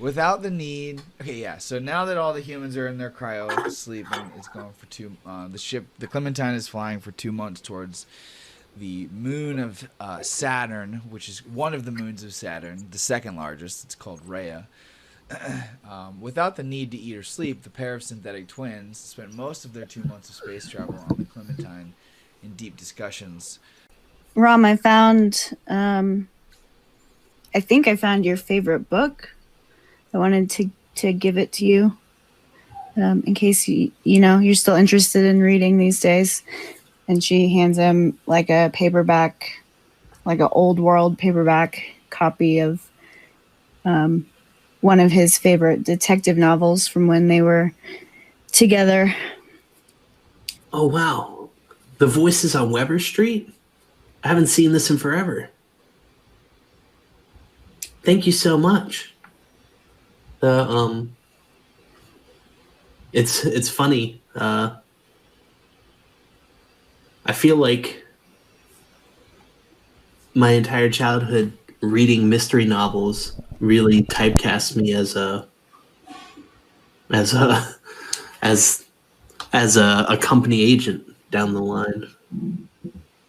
Without the need. Okay, yeah. So now that all the humans are in their cryo sleep and it's going for the Clementine is flying for 2 months towards the moon of Saturn, which is one of the moons of Saturn, the second largest. It's called Rhea. Without the need to eat or sleep, the pair of synthetic twins spent most of their 2 months of space travel on the Clementine in deep discussions. Rom, I found. I think I found your favorite book. I wanted to give it to you, in case you're still interested in reading these days. And she hands him like a paperback, like an old world paperback copy of one of his favorite detective novels from when they were together. Oh, wow. The Voices on Weber Street? I haven't seen this in forever. Thank you so much. It's funny. I feel like my entire childhood reading mystery novels really typecast me as a company agent down the line.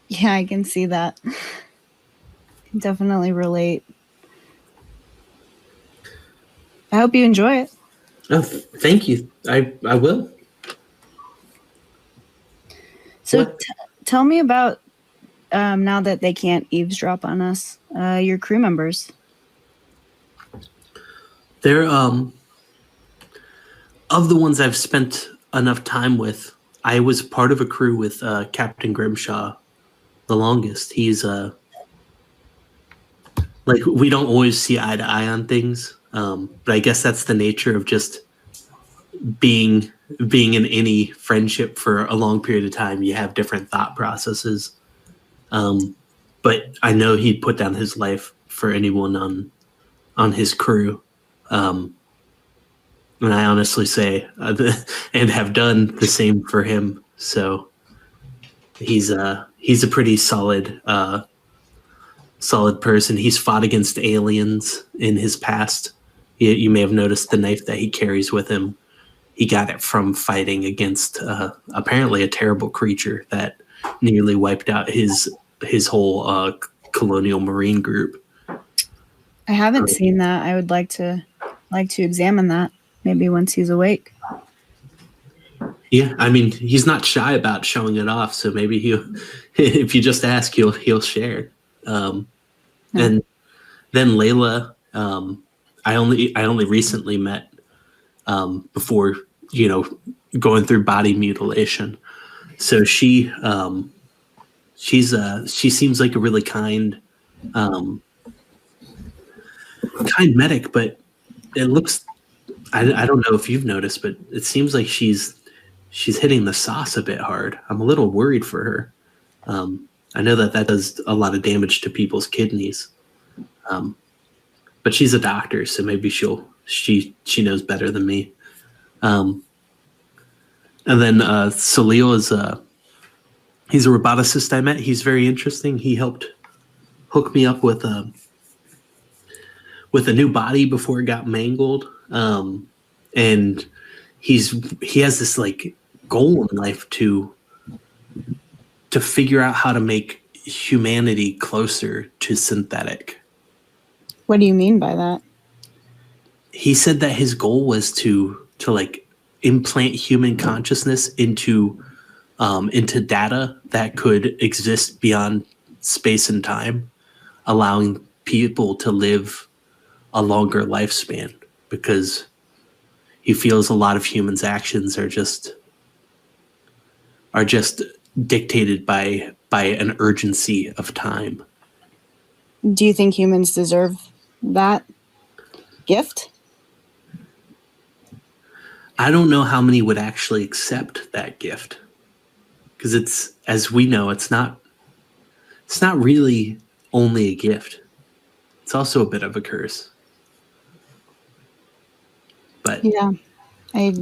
Yeah, I can see that. Can definitely relate. I hope you enjoy it. Oh, thank you. I will. So tell me about now that they can't eavesdrop on us, your crew members. They're of the ones I've spent enough time with. I was part of a crew with Captain Grimshaw the longest. He's like, we don't always see eye to eye on things, but I guess that's the nature of just being in any friendship for a long period of time. You have different thought processes, but I know he'd put down his life for anyone on his crew, and I honestly say and have done the same for him. So he's a pretty solid person. He's fought against aliens in his past. You may have noticed the knife that he carries with him. He got it from fighting against apparently a terrible creature that nearly wiped out his whole colonial marine group. I haven't seen that. I would like to examine that maybe once he's awake. Yeah, I mean, he's not shy about showing it off, so maybe if you just ask, he'll share. And then Layla, I only recently met before going through body mutilation. So she seems like a really kind medic, but it looks, I don't know if you've noticed, but it seems like she's hitting the sauce a bit hard. I'm a little worried for her. I know that does a lot of damage to people's kidneys. But she's a doctor, so maybe she knows better than me. And then Salil is he's a roboticist I met. He's very interesting. He helped hook me up with a new body before it got mangled. And he has this like goal in life to figure out how to make humanity closer to synthetic. What do you mean by that? He said that his goal was to like implant human consciousness into data that could exist beyond space and time, allowing people to live a longer lifespan, because he feels a lot of humans' actions are just dictated by an urgency of time. Do you think humans deserve that gift? I don't know how many would actually accept that gift, because it's, as we know, it's not really only a gift. It's also a bit of a curse. But yeah, I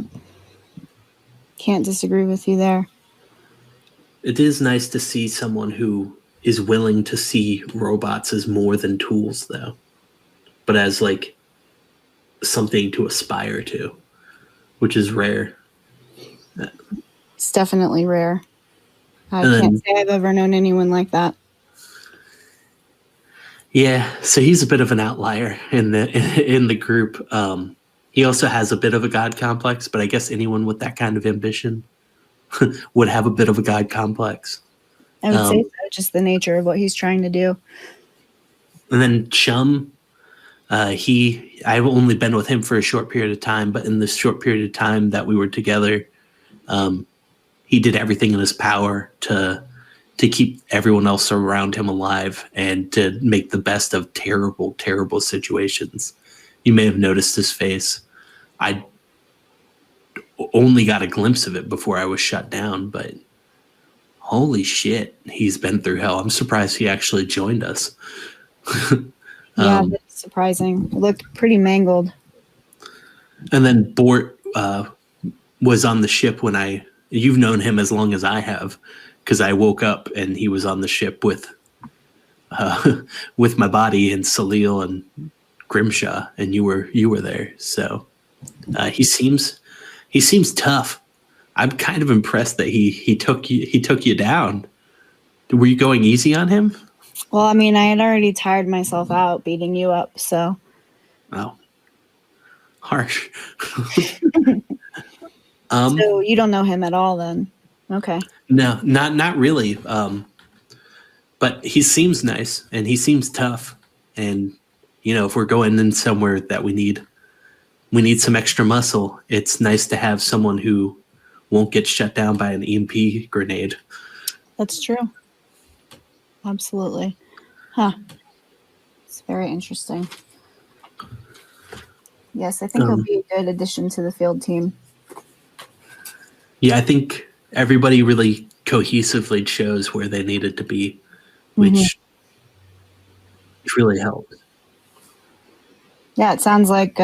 can't disagree with you there. It is nice to see someone who is willing to see robots as more than tools, though, but as like something to aspire to, which is rare. It's definitely rare. I And can't then- say I've ever known anyone like that. Yeah, so he's a bit of an outlier in the group. He also has a bit of a god complex, but I guess anyone with that kind of ambition would have a bit of a god complex. I would say so, just the nature of what he's trying to do. And then Chum, I've only been with him for a short period of time, but in this short period of time that we were together, he did everything in his power to keep everyone else around him alive and to make the best of terrible, terrible situations. You may have noticed his face. I only got a glimpse of it before I was shut down, but holy shit, he's been through hell. I'm surprised he actually joined us. Yeah, that's surprising. It looked pretty And then Bort was on the ship when you've known him as long as I have, because I woke up and he was on the ship with my body and Salil and Grimshaw, and you were there. So he seems tough. I'm kind of impressed that he took you down. Were you going easy on him? Well, I mean, I had already tired myself out beating you up, so. Oh, harsh. So you don't know him at all then? Okay. No, not really. But he seems nice and he seems tough. And if we're going in somewhere that we need some extra muscle, it's nice to have someone who won't get shut down by an EMP grenade. That's true. Absolutely. Huh. It's very interesting. Yes, I think he'll be a good addition to the field team. Yeah, I think everybody really cohesively chose where they needed to be, which really helped. Yeah, it sounds like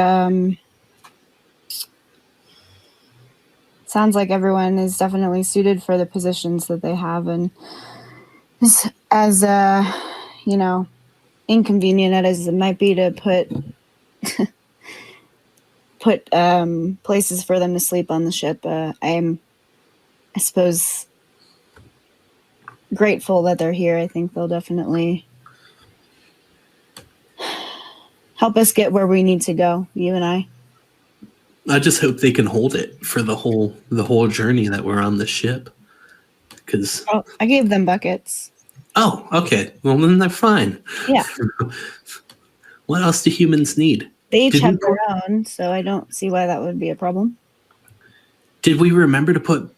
everyone is definitely suited for the positions that they have, and as inconvenient as it might be to put places for them to sleep on the ship, I'm, I suppose, grateful that they're here. I think they'll definitely help us get where we need to go, you and I. I just hope they can hold it for the whole journey that we're on the ship. Because I gave them buckets. Oh, okay. Well, then they're fine. Yeah. What else do humans need? They each have their own, so I don't see why that would be a problem. Did we remember to put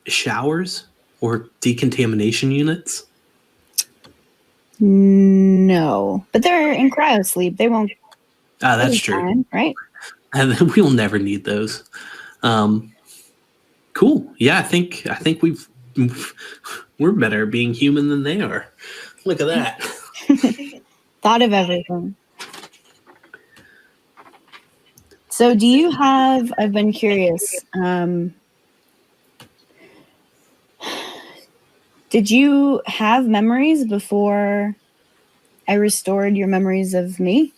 showers or decontamination units? No, but they're in cryo sleep. They won't. Ah, that's true. Fine, right? And then we'll never need those. Cool. Yeah, I think we're better at being human than they are. Look at that. Thought of everything. So do you have, I've been curious, did you have memories before I restored your memories of me?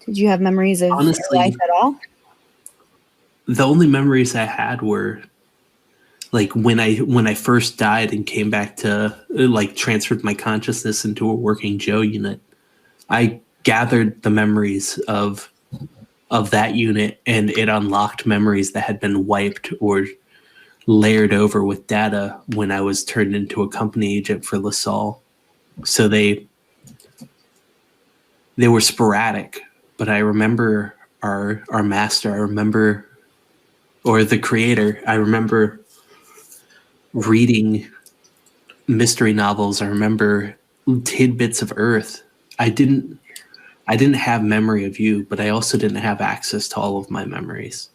Did you have memories of your life at all? The only memories I had were when I first died and came back to transferred my consciousness into a working Joe unit. I gathered the memories of that unit, and it unlocked memories that had been wiped or layered over with data when I was turned into a company agent for LaSalle. So they were sporadic, but I remember our master. I remember, or the creator. I remember reading mystery novels. I remember tidbits of Earth. I didn't have memory of you, but I also didn't have access to all of my memories.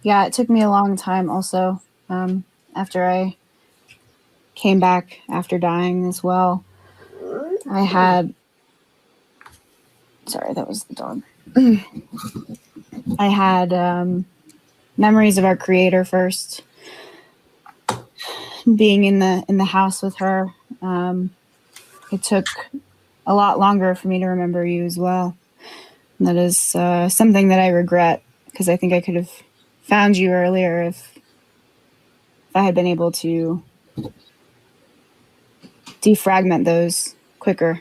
Yeah, it took me a long time also, after I came back after dying as well. I had, sorry, that was the dog. I had memories of our creator first, being in the house with her. It took a lot longer for me to remember you as well. And that is something that I regret, because I think I could have found you earlier if I had been able to defragment those quicker.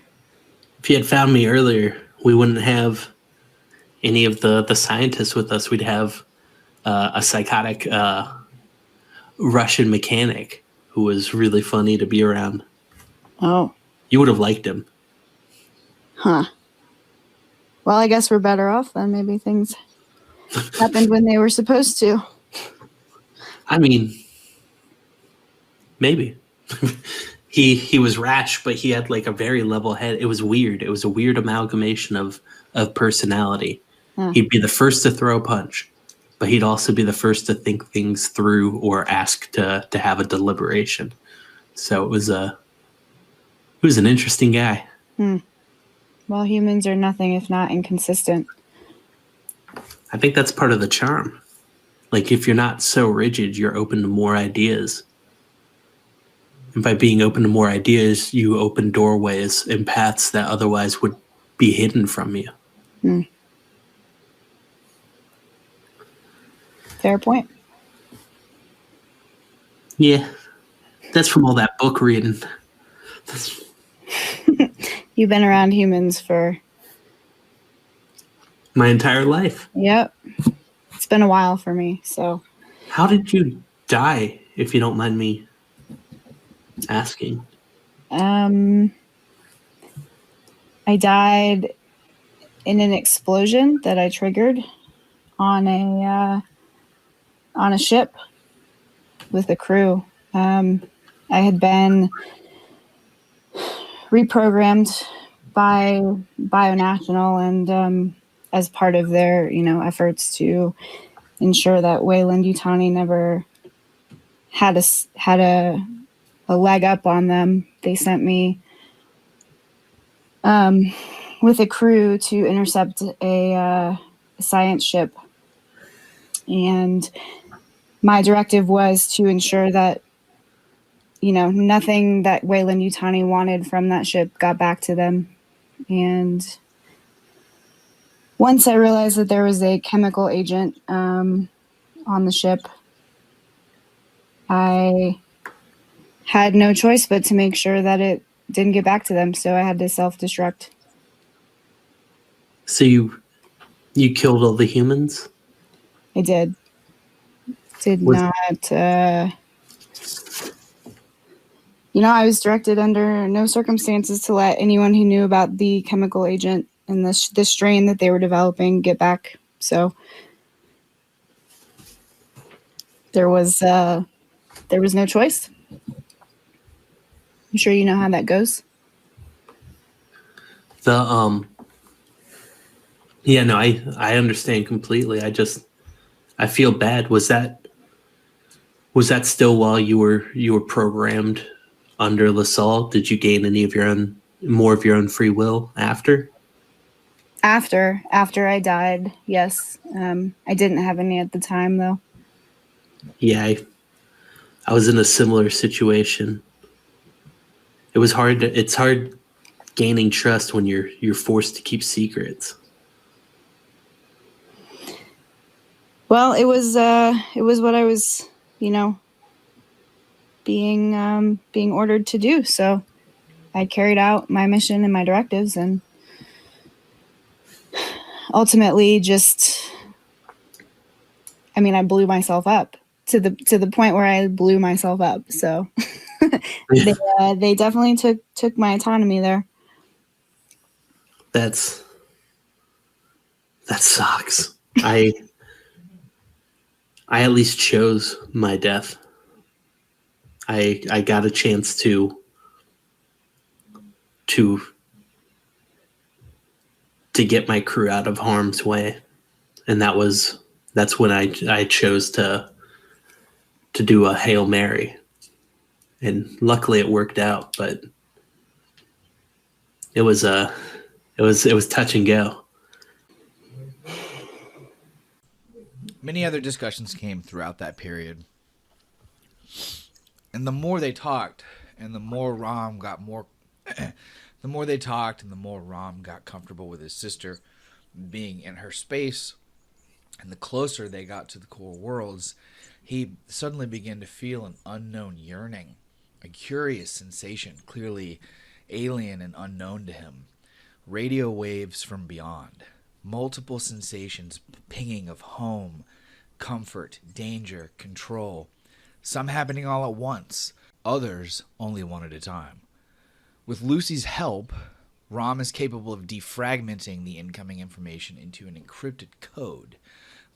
If you had found me earlier, we wouldn't have any of the scientists with us. We'd have a psychotic Russian mechanic who was really funny to be around. Oh. You would have liked him. Huh. Well, I guess we're better off then. Maybe things happened when they were supposed to. I mean, maybe. He was rash, but he had like a very level head. It was weird. It was a weird amalgamation of personality. Huh. He'd be the first to throw a punch, but he'd also be the first to think things through or ask to have a deliberation. So it was an interesting guy. Well, humans are nothing if not inconsistent. I think that's part of the charm. Like, if you're not so rigid, you're open to more ideas. And by being open to more ideas, you open doorways and paths that otherwise would be hidden from you. Fair point. Yeah. That's from all that book reading. You've been around humans for... my entire life. Yep. It's been a while for me, so... How did you die, if you don't mind me asking? I died in an explosion that I triggered on a ship with a crew. I had been reprogrammed by Bionational, and as part of their efforts to ensure that Wayland Yutani never had a leg up on them, they sent me with a crew to intercept a science ship. And my directive was to ensure that, nothing that Wayland Yutani wanted from that ship got back to them. And once I realized that there was a chemical agent on the ship, I had no choice but to make sure that it didn't get back to them. So I had to self-destruct. So you killed all the humans? I did. I was directed under no circumstances to let anyone who knew about the chemical agent and the strain that they were developing get back. So there was no choice. I'm sure you know how that goes. I understand completely. I feel bad. Was that still while you were programmed under LaSalle? Did you gain more of your own free will after? After I died, yes. I didn't have any at the time, though. Yeah, I was in a similar situation. It was hard. It's hard gaining trust when you're forced to keep secrets. Well, it was what I was, being ordered to do. So I carried out my mission and my directives, and ultimately I blew myself up to the point where I blew myself up. So they definitely took my autonomy there. That sucks. I at least chose my death. I got a chance to get my crew out of harm's way, and that's when I chose to do a Hail Mary, and luckily it worked out. But it was touch and go. Many other discussions came throughout that period. And the more they talked, and the more Rom got more The more they talked and the more Rom got comfortable with his sister being in her space, and the closer they got to the core worlds, he suddenly began to feel an unknown yearning, a curious sensation, clearly alien and unknown to him. Radio waves from beyond, multiple sensations pinging of home, comfort, danger, control, some happening all at once, others only one at a time. With Lucy's help, Rom is capable of defragmenting the incoming information into an encrypted code,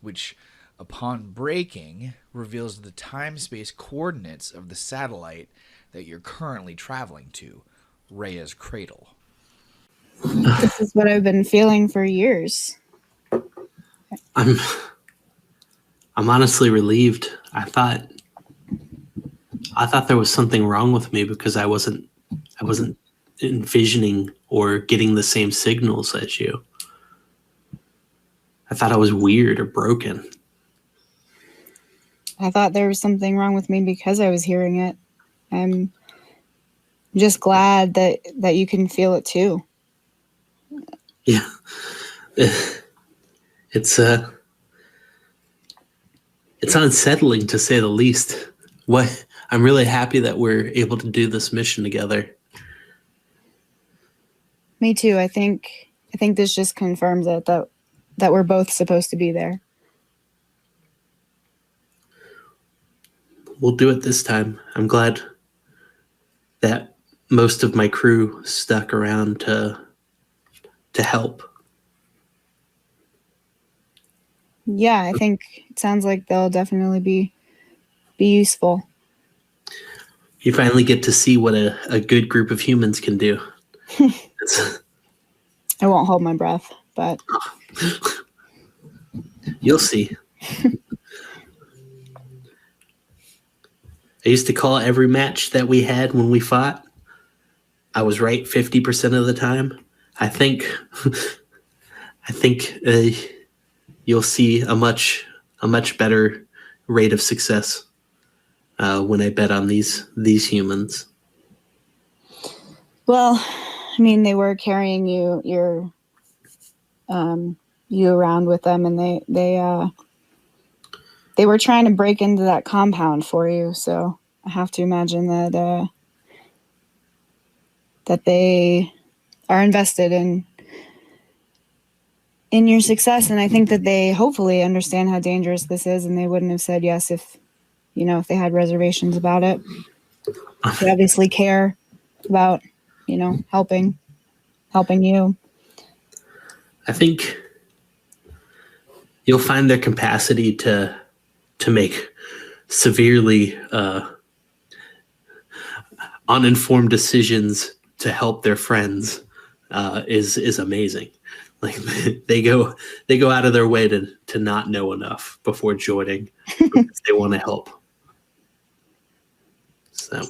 which, upon breaking, reveals the time-space coordinates of the satellite that you're currently traveling to, Rhea's cradle. This is what I've been feeling for years. I'm honestly relieved. I thought there was something wrong with me because I wasn't envisioning or getting the same signals as you. I thought I was weird or broken. I thought there was something wrong with me because I was hearing it. I'm just glad that you can feel it too. Yeah. It's unsettling to say the least. I'm really happy that we're able to do this mission together. Me too. I think this just confirms it that we're both supposed to be there. We'll do it this time. I'm glad that most of my crew stuck around to help. Yeah, I think it sounds like they'll definitely be useful. You finally get to see what a good group of humans can do. I won't hold my breath, but you'll see. I used to call every match that we had when we fought. I was right 50% of the time. I think you'll see a much better rate of success when I bet on these humans. Well, I mean, they were carrying you around with them, and they were trying to break into that compound for you. So I have to imagine that they are invested in your success, and I think that they hopefully understand how dangerous this is, and they wouldn't have said yes if they had reservations about it. They obviously care about helping you. I think you'll find their capacity to make severely uninformed decisions to help their friends is amazing. Like they go out of their way to not know enough before joining because they want to help. So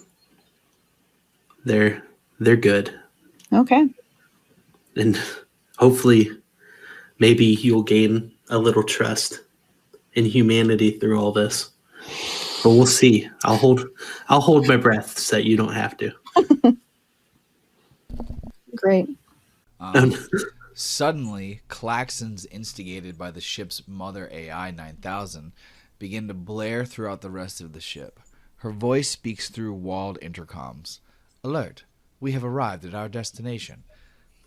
they're good. Okay. And hopefully maybe you'll gain a little trust in humanity through all this. But we'll see. I'll hold my breath so that you don't have to. Great. Suddenly, klaxons instigated by the ship's mother AI 9000 begin to blare throughout the rest of the ship. Her voice speaks through walled intercoms. Alert! We have arrived at our destination.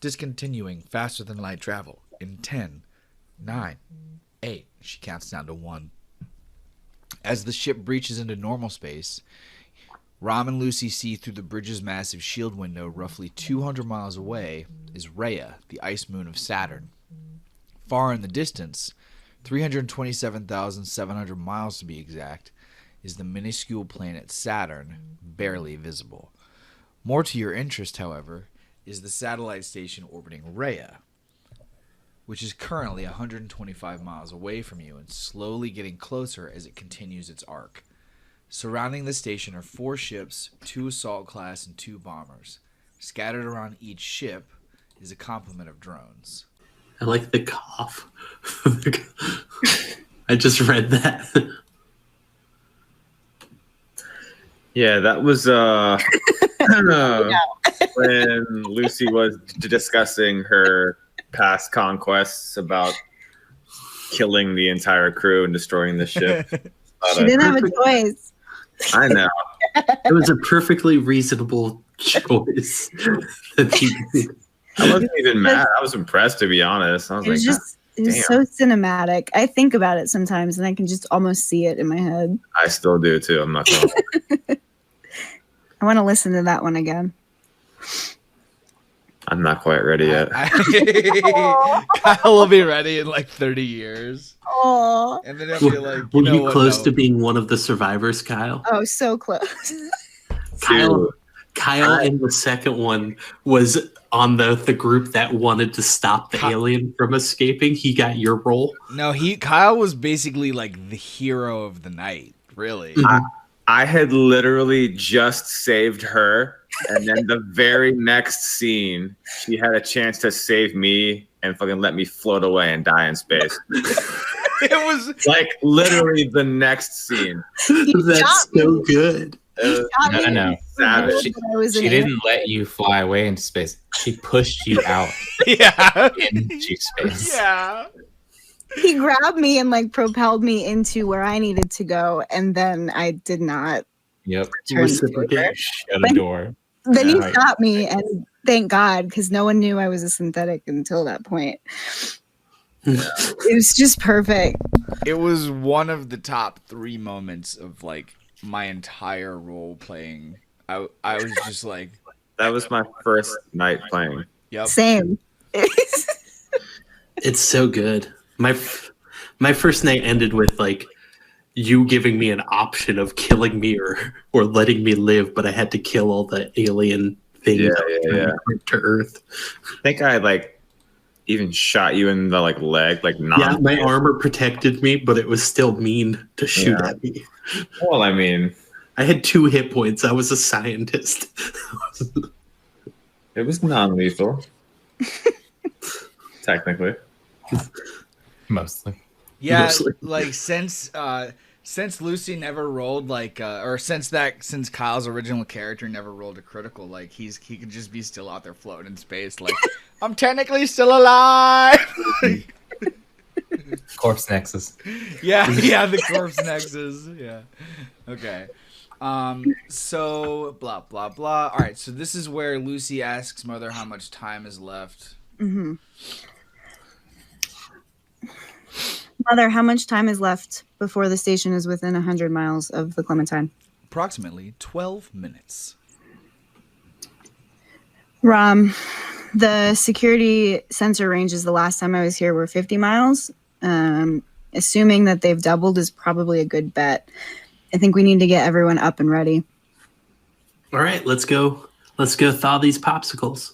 Discontinuing faster than light travel in 10, 9, 8. She counts down to 1. As the ship breaches into normal space, Rom and Lucy see through the bridge's massive shield window roughly 200 miles away is Rhea, the ice moon of Saturn. Far in the distance, 327,700 miles to be exact, is the minuscule planet Saturn, barely visible. More to your interest, however, is the satellite station orbiting Rhea, which is currently 125 miles away from you and slowly getting closer as it continues its arc. Surrounding the station are 4 ships, 2 assault class, and 2 bombers. Scattered around each ship is a complement of drones. I like the cough. I just read that. Yeah, that was when Lucy was discussing her past conquests about killing the entire crew and destroying the ship. She didn't have a choice. I know. It was a perfectly reasonable choice. I wasn't even mad. I was impressed, to be honest. I was It was like, just, it was so cinematic. I think about it sometimes and I can just almost see it in my head. I still do too. I'm not going to. I want to listen to that one again. I'm not quite ready yet. Kyle will be ready in like 30 years. Oh, And then he'll be like, Were you close to being one of the survivors, Kyle? oh, so close. Kyle in the second one was on the group that wanted to stop the alien from escaping. He got your role. No, Kyle was basically like the hero of the night, really. I had literally just saved her, and then the very next scene, she had a chance to save me and fucking let me float away and die in space. It was like literally the next scene. That's so good. No. Savage. She didn't let you fly away into space. She pushed you out into space. Yeah. He grabbed me and like propelled me into where I needed to go, and then I did not. Yep. Shut a door. Then he stopped me, and thank God, because no one knew I was a synthetic until that point. It was just perfect. It was one of the top 3 moments of like my entire role playing. I was just like, that was my first night playing. Yep. Same. It's so good. My first night ended with like you giving me an option of killing me or letting me live, but I had to kill all the alien things to Earth. I think I like even shot you in the like leg, like yeah. My armor protected me, but it was still mean to shoot at me. Well, I mean, I had 2 hit points. I was a scientist. It was non-lethal, technically. Mostly. Yeah, Mostly. like since Lucy never rolled like or since Kyle's original character never rolled a critical, like he could just be still out there floating in space like I'm technically still alive. Corpse Nexus. Yeah, the corpse nexus. Yeah. Okay. So blah blah blah. All right, so this is where Lucy asks Mother how much time is left. Mm-hmm. Mother, how much time is left before the station is within 100 miles of the Clementine? Approximately 12 minutes. Rom, the security sensor ranges the last time I was here were 50 miles. Assuming that they've doubled is probably a good bet. I think we need to get everyone up and ready. All right, let's go. Let's go thaw these popsicles.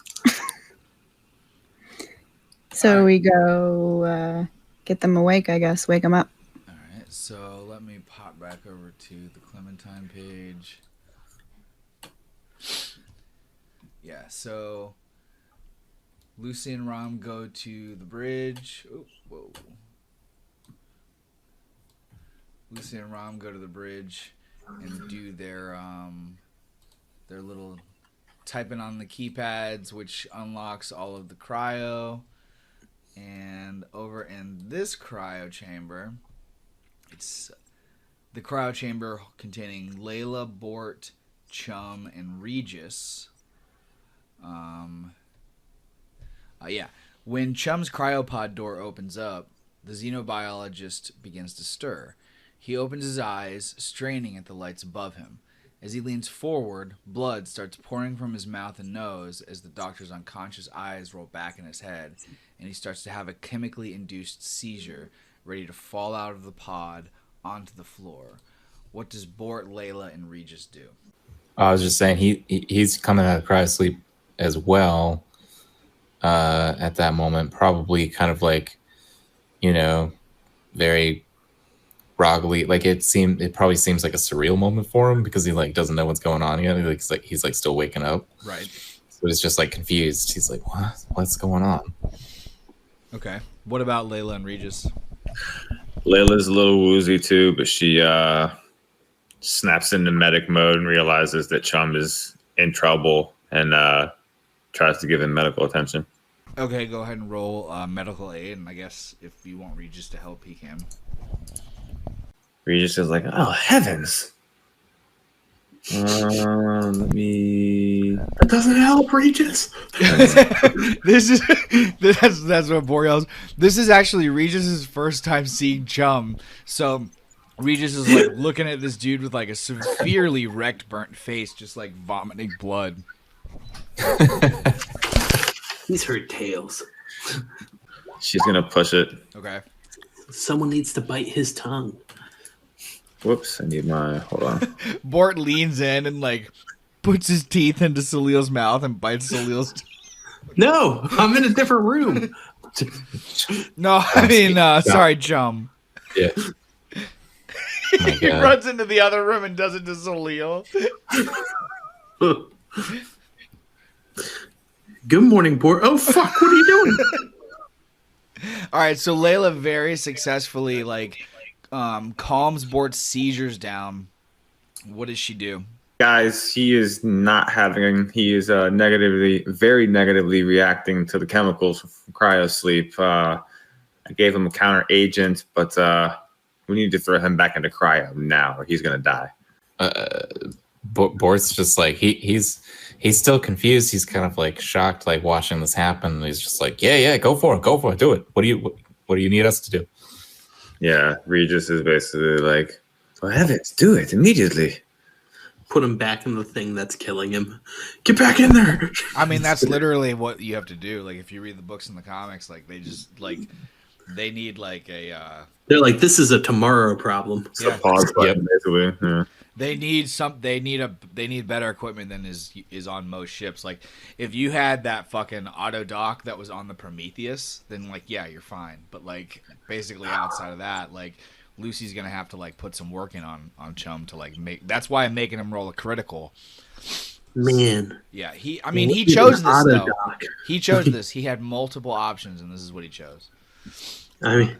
So we go get them awake, I guess. Wake them up. All right, so let me pop back over to the Clementine page. Yeah, so Lucy and Rom go to the bridge. Oh, whoa. Lucy and Rom go to the bridge and do their little typing on the keypads, which unlocks all of the cryo. And over in this cryo chamber, it's the cryo chamber containing Layla, Bort, Chum, and Regis. When Chum's cryopod door opens up, the xenobiologist begins to stir. He opens his eyes, straining at the lights above him. As he leans forward, blood starts pouring from his mouth and nose as the doctor's unconscious eyes roll back in his head, and he starts to have a chemically induced seizure, ready to fall out of the pod onto the floor. What does Bort, Layla, and Regis do? I was just saying he's coming out of cryosleep as well at that moment. Probably kind of like, very groggily. Like it probably seems like a surreal moment for him because he like doesn't know what's going on yet. He's like still waking up. Right. So he's just like confused. He's like, what's going on? Okay. What about Layla and Regis? Layla's a little woozy too, but she snaps into medic mode and realizes that Chum is in trouble and tries to give him medical attention. Okay, go ahead and roll medical aid, and I guess if you want Regis to help, he can. Regis is like, oh heavens. Let me. That doesn't help, Regis. This is that's what Boreal's. This is actually Regis's first time seeing Chum, so Regis is like looking at this dude with like a severely wrecked, burnt face, just like vomiting blood. He's heard tales. She's gonna push it. Okay. Someone needs to bite his tongue. Whoops! I need my. Hold on. Bort leans in and like puts his teeth into Salil's mouth and bites Salil's. No, I'm in a different room. No, I mean, sorry, Chum. Yeah. Oh He runs into the other room and does it to Salil. Good morning, Bort. Oh fuck! What are you doing? All right, so Layla very successfully like calms Bort's seizures down. What does she do? Guys, he is not having. He is very negatively reacting to the chemicals from cryosleep. I gave him a counter agent, but we need to throw him back into cryo now, or he's gonna die. Bort's just like he's still confused. He's kind of like shocked, like watching this happen. He's just like, yeah, go for it, do it. What do you need us to do? Yeah, Regis is basically like, oh heavens, do it immediately. Put him back in the thing that's killing him. Get back in there. I mean, that's literally what you have to do. Like, if you read the books and the comics, like they just like they need like a. They're like, this is a tomorrow problem. It's a pause button, basically. Yeah. They need better equipment than is on most ships. Like, if you had that fucking auto dock that was on the Prometheus, then like yeah, you're fine. But like basically outside of that, like Lucy's gonna have to like put some work in on Chum to like make. That's why I'm making him roll a critical. Man. Yeah, he chose this though. He chose this. He had multiple options, and this is what he chose. I mean,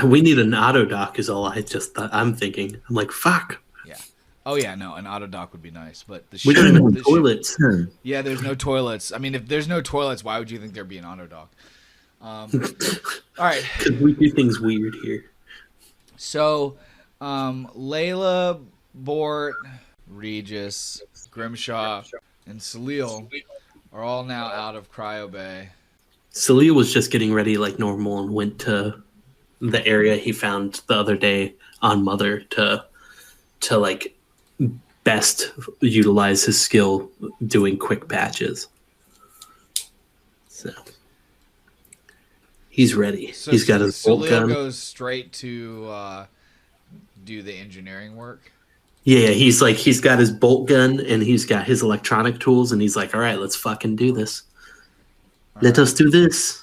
we need an auto dock is all I'm thinking. I'm like, fuck. Yeah. Oh yeah, no, an auto dock would be nice, but we don't even have toilets. Yeah, there's no toilets. I mean, if there's no toilets, why would you think there'd be an auto dock? All right. Because we do things weird here. So, Layla, Bort, Regis, Grimshaw, and Salil are all now out of Cryo Bay. Salil was just getting ready like normal and went to the area he found the other day on Mother to like best utilize his skill doing quick patches. So he's ready. So he's got his bolt gun. Salil goes straight to do the engineering work. Yeah, he's got his bolt gun and he's got his electronic tools and he's like, all right, let's fucking do this. Let us do this.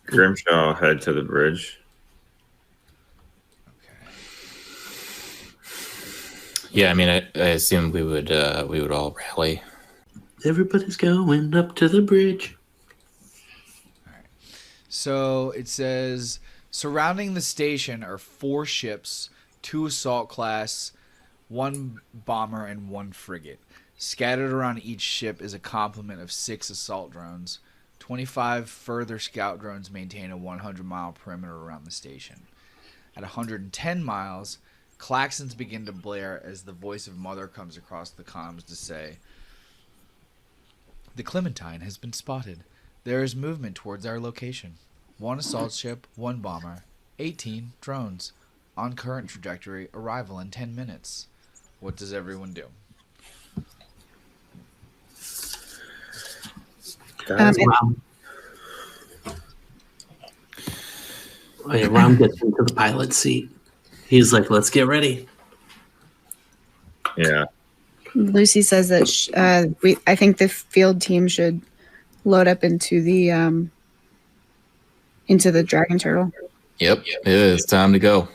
Grimshaw head to the bridge. Okay. Yeah, I mean, I assume we would all rally. Everybody's going up to the bridge. All right. So it says surrounding the station are 4 ships, 2 assault class, 1 bomber, and 1 frigate. Scattered around each ship is a complement of 6 assault drones. 25 further scout drones maintain a 100-mile perimeter around the station. At 110 miles, klaxons begin to blare as the voice of Mother comes across the comms to say, "The Clementine has been spotted. There is movement towards our location. 1 assault ship, 1 bomber, 18 drones. On current trajectory, arrival in 10 minutes. What does everyone do?" Ram gets into the pilot seat. He's like, let's get ready. Yeah. Lucy says that I think the field team should load up into the dragon turtle. Yep, it is time to go.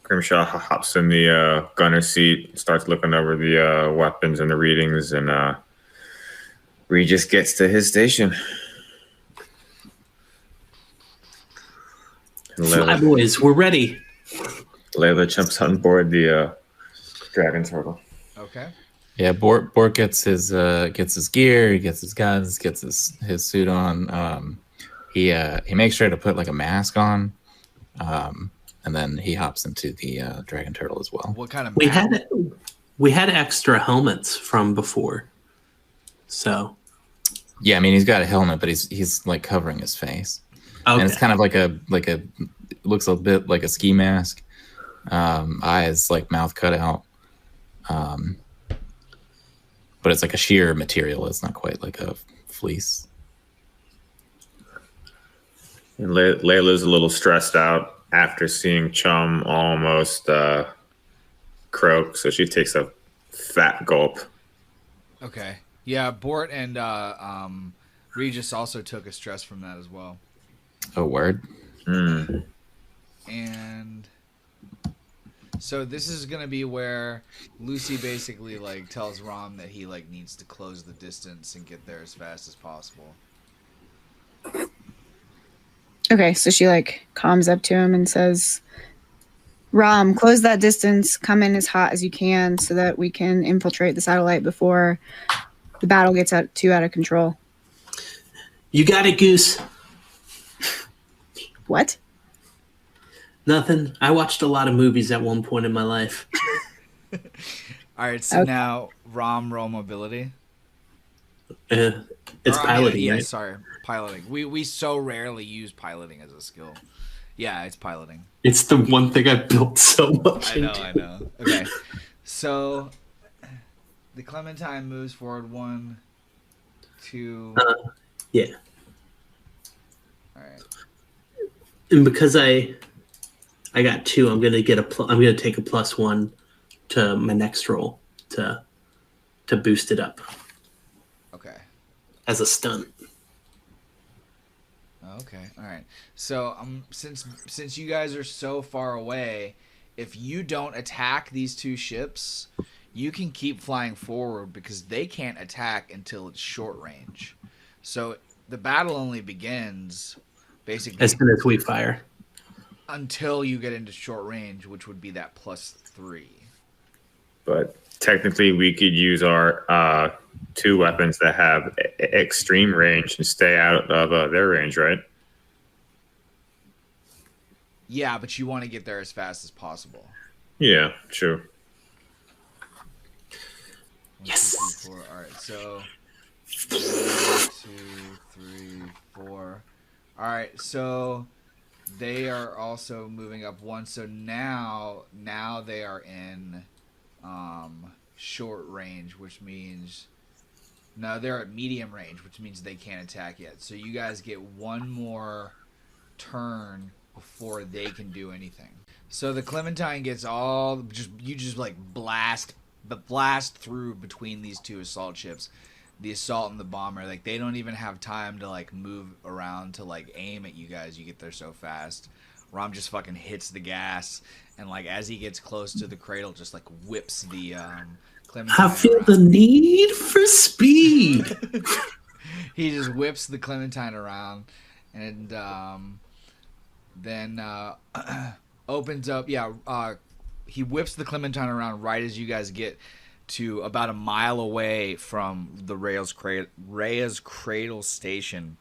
Grimshaw hops in the gunner seat, starts looking over the weapons and the readings, and Regis gets to his station. Fly boys, we're ready. Layla jumps on board the dragon turtle. Okay. Yeah, Bort gets his gear, he gets his guns, gets his suit on. He makes sure to put like a mask on, and then he hops into the dragon turtle as well. What kind of We map? had extra helmets from before, so Yeah, I mean he's got a helmet, but he's like covering his face, and it's okay. kind of like a it looks a bit like a ski mask. Eyes like mouth cut out. But it's like a sheer material. It's not quite like a fleece. And Layla's a little stressed out after seeing Chum almost croak, so she takes a fat gulp. Okay. Yeah, Bort and Regis also took a stress from that as well. Oh, word. And so this is gonna be where Lucy basically like tells Rom that he like needs to close the distance and get there as fast as possible. Okay, so she like calms up to him and says, Rom, close that distance, come in as hot as you can so that we can infiltrate the satellite before the battle gets too out of control. You got it, Goose. What? Nothing. I watched a lot of movies at one point in my life. All right, so Okay. now Rom roll mobility. It's Or, I mean, piloting, yeah, right? sorry, piloting. We so rarely use piloting as a skill. Yeah, it's piloting. It's the one thing I built so much I know, into. I know. Okay, so the Clementine moves forward 1, 2. Yeah. All right. And because I got 2, I'm gonna get I'm gonna take a +1 to my next roll to boost it up Okay. as a stunt. Okay. All right. So since you guys are so far away, if you don't attack these two ships, you can keep flying forward because they can't attack until it's short range. So the battle only begins basically As soon as we fire. until you get into short range, which would be that +3. But technically, we could use our 2 weapons that have extreme range and stay out of their range, right? Yeah, but you want to get there as fast as possible. Yeah, true. 1, Yes. 2, 3, 4. All right, so 1, 2, 3, 4. All right, so they are also moving up 1. So now they are in short range, which means no, they're at medium range, which means they can't attack yet. So you guys get 1 more turn before they can do anything. So the Clementine gets you just like blast through between these 2 assault ships, the assault and the bomber. Like they don't even have time to like move around to like aim at you guys. You get there so fast. Rom just fucking hits the gas, and like as he gets close to the cradle, just like whips the Clementine. I feel around. the need for speed. He just whips the Clementine around, and then opens up. Yeah, he whips the Clementine around right as you guys get to about a mile away from the Rhea's Cradle station.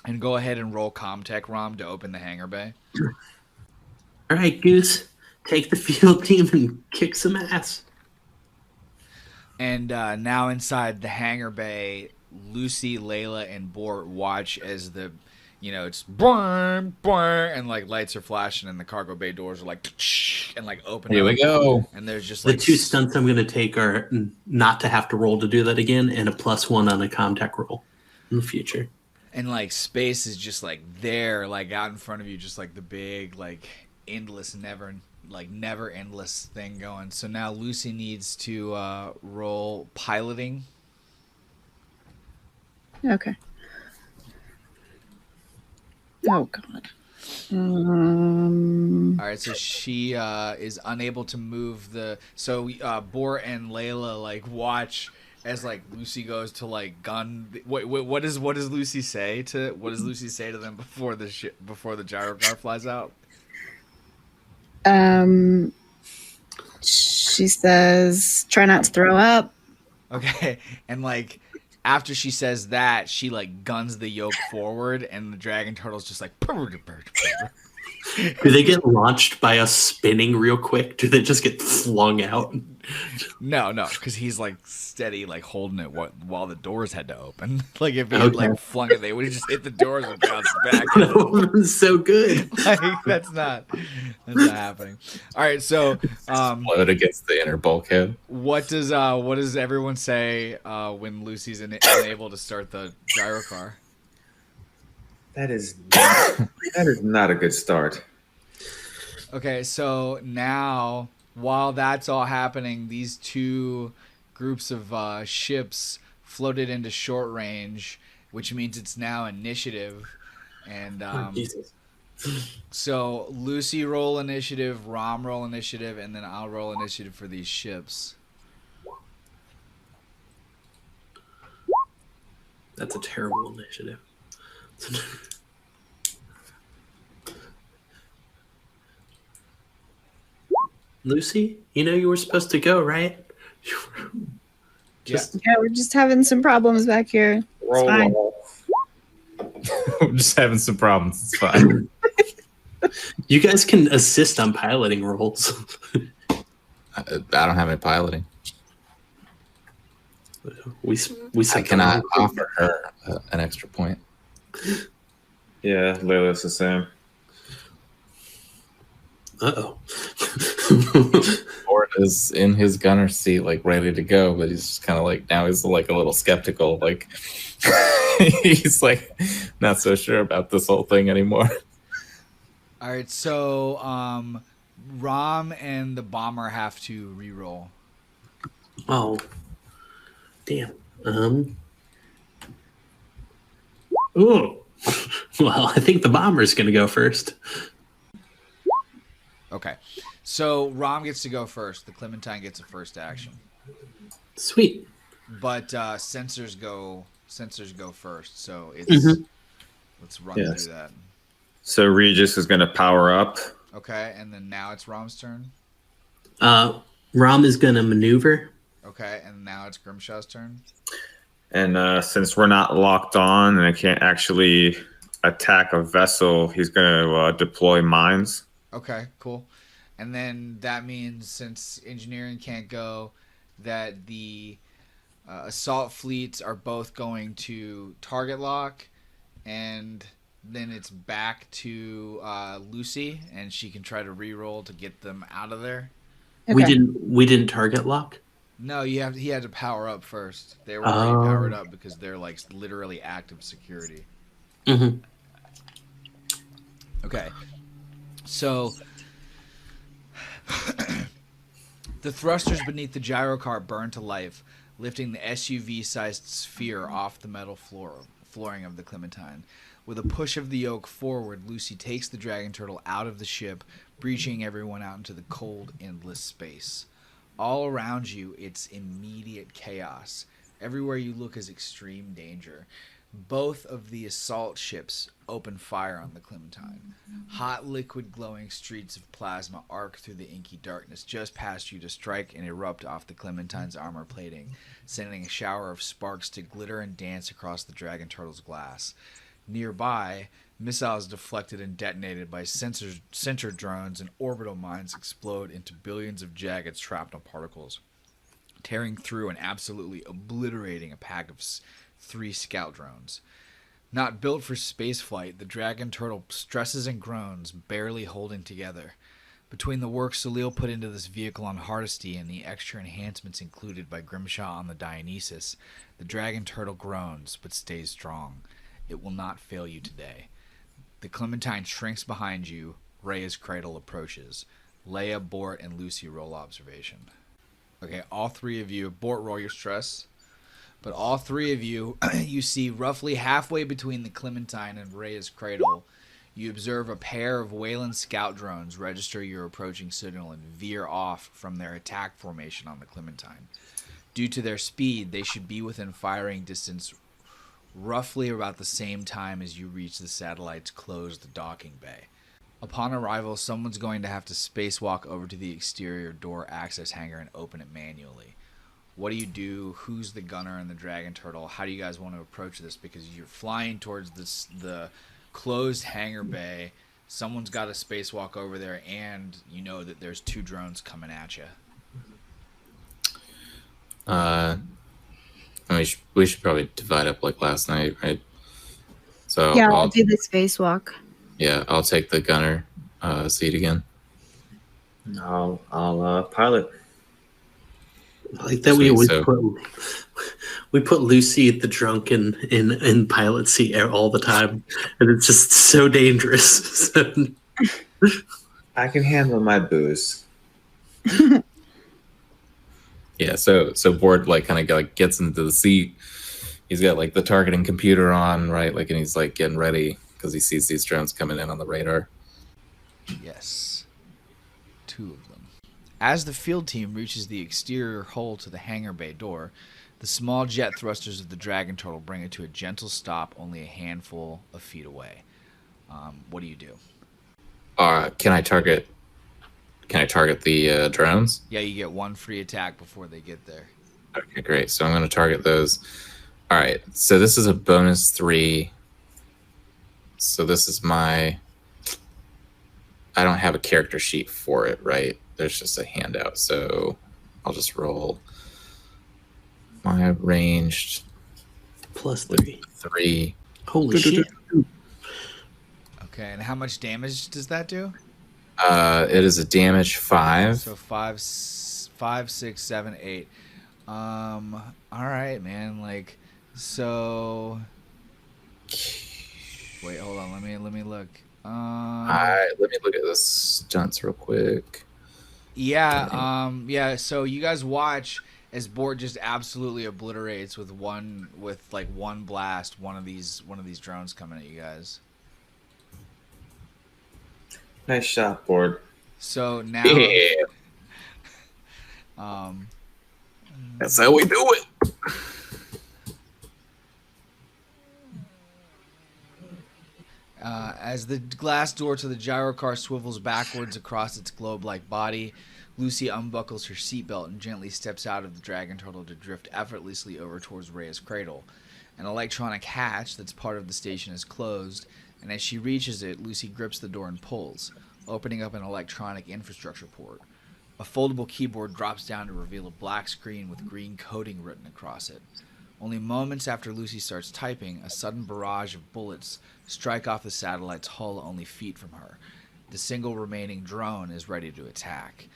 And go ahead and roll Comtech, Rom, to open the hangar bay. All right, Goose, take the field team and kick some ass. And now inside the hangar bay, Lucy, Layla, and Bort watch as it's boing, boing, and like lights are flashing and the cargo bay doors are like and like open Here up. we go. And there's just The like 2 stunts I'm going to take are not to have to roll to do that again, and a +1 on a Comtech roll in the future. and like space is just like there, like out in front of you, just like the big, like endless, never endless thing going. So now Lucy needs to roll piloting. Okay. Oh God. All right, so she is unable to move the. So Bor and Layla like watch as like Lucy goes to like gun. What does Lucy say to them before the gyro car flies out? She says, "Try not to throw up. Okay, and like after she says that, she like guns the yoke forward, and the dragon turtle's just like. Do they get launched by us spinning real quick? Do they just get flung out? No, because he's like steady, like holding it while the doors had to open. Like if he had like flung it, they would have just hit the doors and bounced back. That was so good. Like that's not happening. All right, so Explode against the inner bulkhead. what does everyone say when Lucy's unable to start the gyrocar? That is not a good start. Okay, so now while that's all happening, these two groups of ships floated into short range, which means it's now initiative. And Jesus. so Lucy roll initiative, Rom roll initiative, and then I'll roll initiative for these ships. That's a terrible initiative. Lucy, you know you were supposed to go, right? Yeah, we're just having some problems back here. It's fine. I'm just having some problems. It's fine. You guys can assist on piloting rolls. I don't have any piloting. We I cannot offer her an extra point. Yeah, Layla's the same. Uh-oh. Ford is in his gunner seat, like ready to go, but he's just kind of like, now he's like a little skeptical. Like he's like not so sure about this whole thing anymore. All right, so Rom and the bomber have to re-roll. Oh. Damn. Ooh. Well, I think the bomber's going to go first. Okay, so Rom gets to go first. The Clementine gets a first action. Sweet. But sensors go first. So it's let's run through that. So Regis is going to power up. Okay, and then now it's Rom's turn. Rom is going to maneuver. Okay, and now it's Grimshaw's turn. And since we're not locked on and I can't actually attack a vessel, he's going to deploy mines. Okay, cool. And then that means since engineering can't go, that the assault fleets are both going to target lock, and then it's back to Lucy, and she can try to re-roll to get them out of there. Okay. We didn't target lock. No, he had to power up first. They were already powered up because they're like literally active security. Mm-hmm. Okay. So the thrusters beneath the gyrocar burn to life, lifting the SUV-sized sphere off the metal flooring of the Clementine. With a push of the yoke forward, Lucy takes the dragon turtle out of the ship, breaching everyone out into the cold, endless space. All around you, it's immediate chaos. Everywhere you look is extreme danger. Both of the assault ships open fire on the Clementine. Hot, liquid, glowing streaks of plasma arc through the inky darkness just past you to strike and erupt off the Clementine's armor plating, sending a shower of sparks to glitter and dance across the dragon turtle's glass. Nearby, missiles deflected and detonated by sensor drones and orbital mines explode into billions of jagged shrapnel particles, tearing through and absolutely obliterating a pack of 3 scout drones. Not built for spaceflight, the dragon turtle stresses and groans, barely holding together. Between the work Salil put into this vehicle on Hardesty and the extra enhancements included by Grimshaw on the Dionysus, the dragon turtle groans, but stays strong. It will not fail you today. The Clementine shrinks behind you. Rhea's cradle approaches. Leia, Bort, and Lucy roll observation. Okay, all 3 of you, Bort, roll your stress. But all 3 of you, you see roughly halfway between the Clementine and Rhea's cradle, you observe a pair of Wayland scout drones register your approaching signal and veer off from their attack formation on the Clementine. Due to their speed, they should be within firing distance roughly about the same time as you reach the satellite's closed docking bay. Upon arrival, someone's going to have to spacewalk over to the exterior door access hangar and open it manually. What do you do? Who's the gunner and the dragon turtle? How do you guys want to approach this? Because you're flying towards the closed hangar bay. Someone's got a spacewalk over there, and you know that there's 2 drones coming at you. We should probably divide up like last night, right? So Yeah, I'll do the spacewalk. Yeah, I'll take the gunner seat again. I'll pilot. I like that we put Lucy at the drunk in pilot seat all the time, and it's just so dangerous. I can handle my booze. Yeah, so Bort like kind of like gets into the seat. He's got like the targeting computer on, right? Like, and he's like getting ready because he sees these drones coming in on the radar. Yes. 2 of them. As the field team reaches the exterior hole to the hangar bay door, the small jet thrusters of the dragon turtle bring it to a gentle stop only a handful of feet away. What do you do? Can I target the drones? Yeah, you get 1 free attack before they get there. Okay, great. So I'm going to target those. All right. So this is a bonus 3. So this is I don't have a character sheet for it, right? There's just a handout. So I'll just roll my ranged +3. 3. Holy shit. Okay, and how much damage does that do? It is a damage 5. So 5, 6, 7, 8. All right, man. Like, so. Wait, hold on. Let me look. Let me look at the stunts real quick. Yeah. So you guys watch as Bort just absolutely obliterates with one blast one of these drones coming at you guys. Nice shot, Bort. So now, Yeah. That's how we do it. As the glass door to the gyrocar swivels backwards across its globe-like body, Lucy unbuckles her seatbelt and gently steps out of the dragon turtle to drift effortlessly over towards Rhea's cradle. An electronic hatch that's part of the station is closed, and as she reaches it, Lucy grips the door and pulls, opening up an electronic infrastructure port. A foldable keyboard drops down to reveal a black screen with green coding written across it. Only moments after Lucy starts typing, a sudden barrage of bullets strike off the satellite's hull only feet from her. The single remaining drone is ready to attack.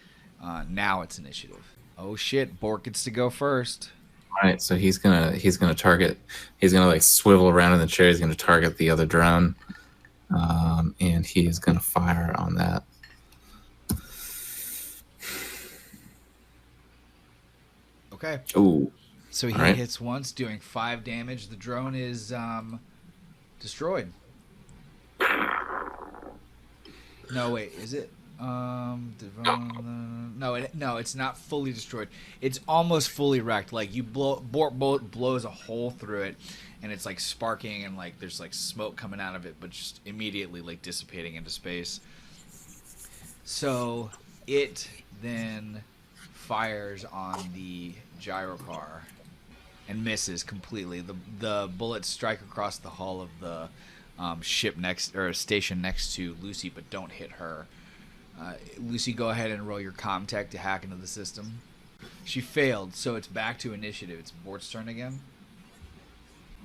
Now it's initiative. Oh shit, Bort gets to go first. All right, so he's gonna target. He's gonna like swivel around in the chair. He's gonna target the other drone, and he's gonna fire on that. Okay. Ooh. So he hits once, doing 5 damage. The drone is destroyed. No, wait, is it? No, it's not fully destroyed. It's almost fully wrecked. Like Bort blows a hole through it, and it's like sparking, and like there's like smoke coming out of it, but just immediately like dissipating into space. So it then fires on the gyrocar and misses completely. The bullets strike across the hull of the station next to Lucy, but don't hit her. Lucy, go ahead and roll your comm tech to hack into the system. She failed, so it's back to initiative. It's Bort's turn again.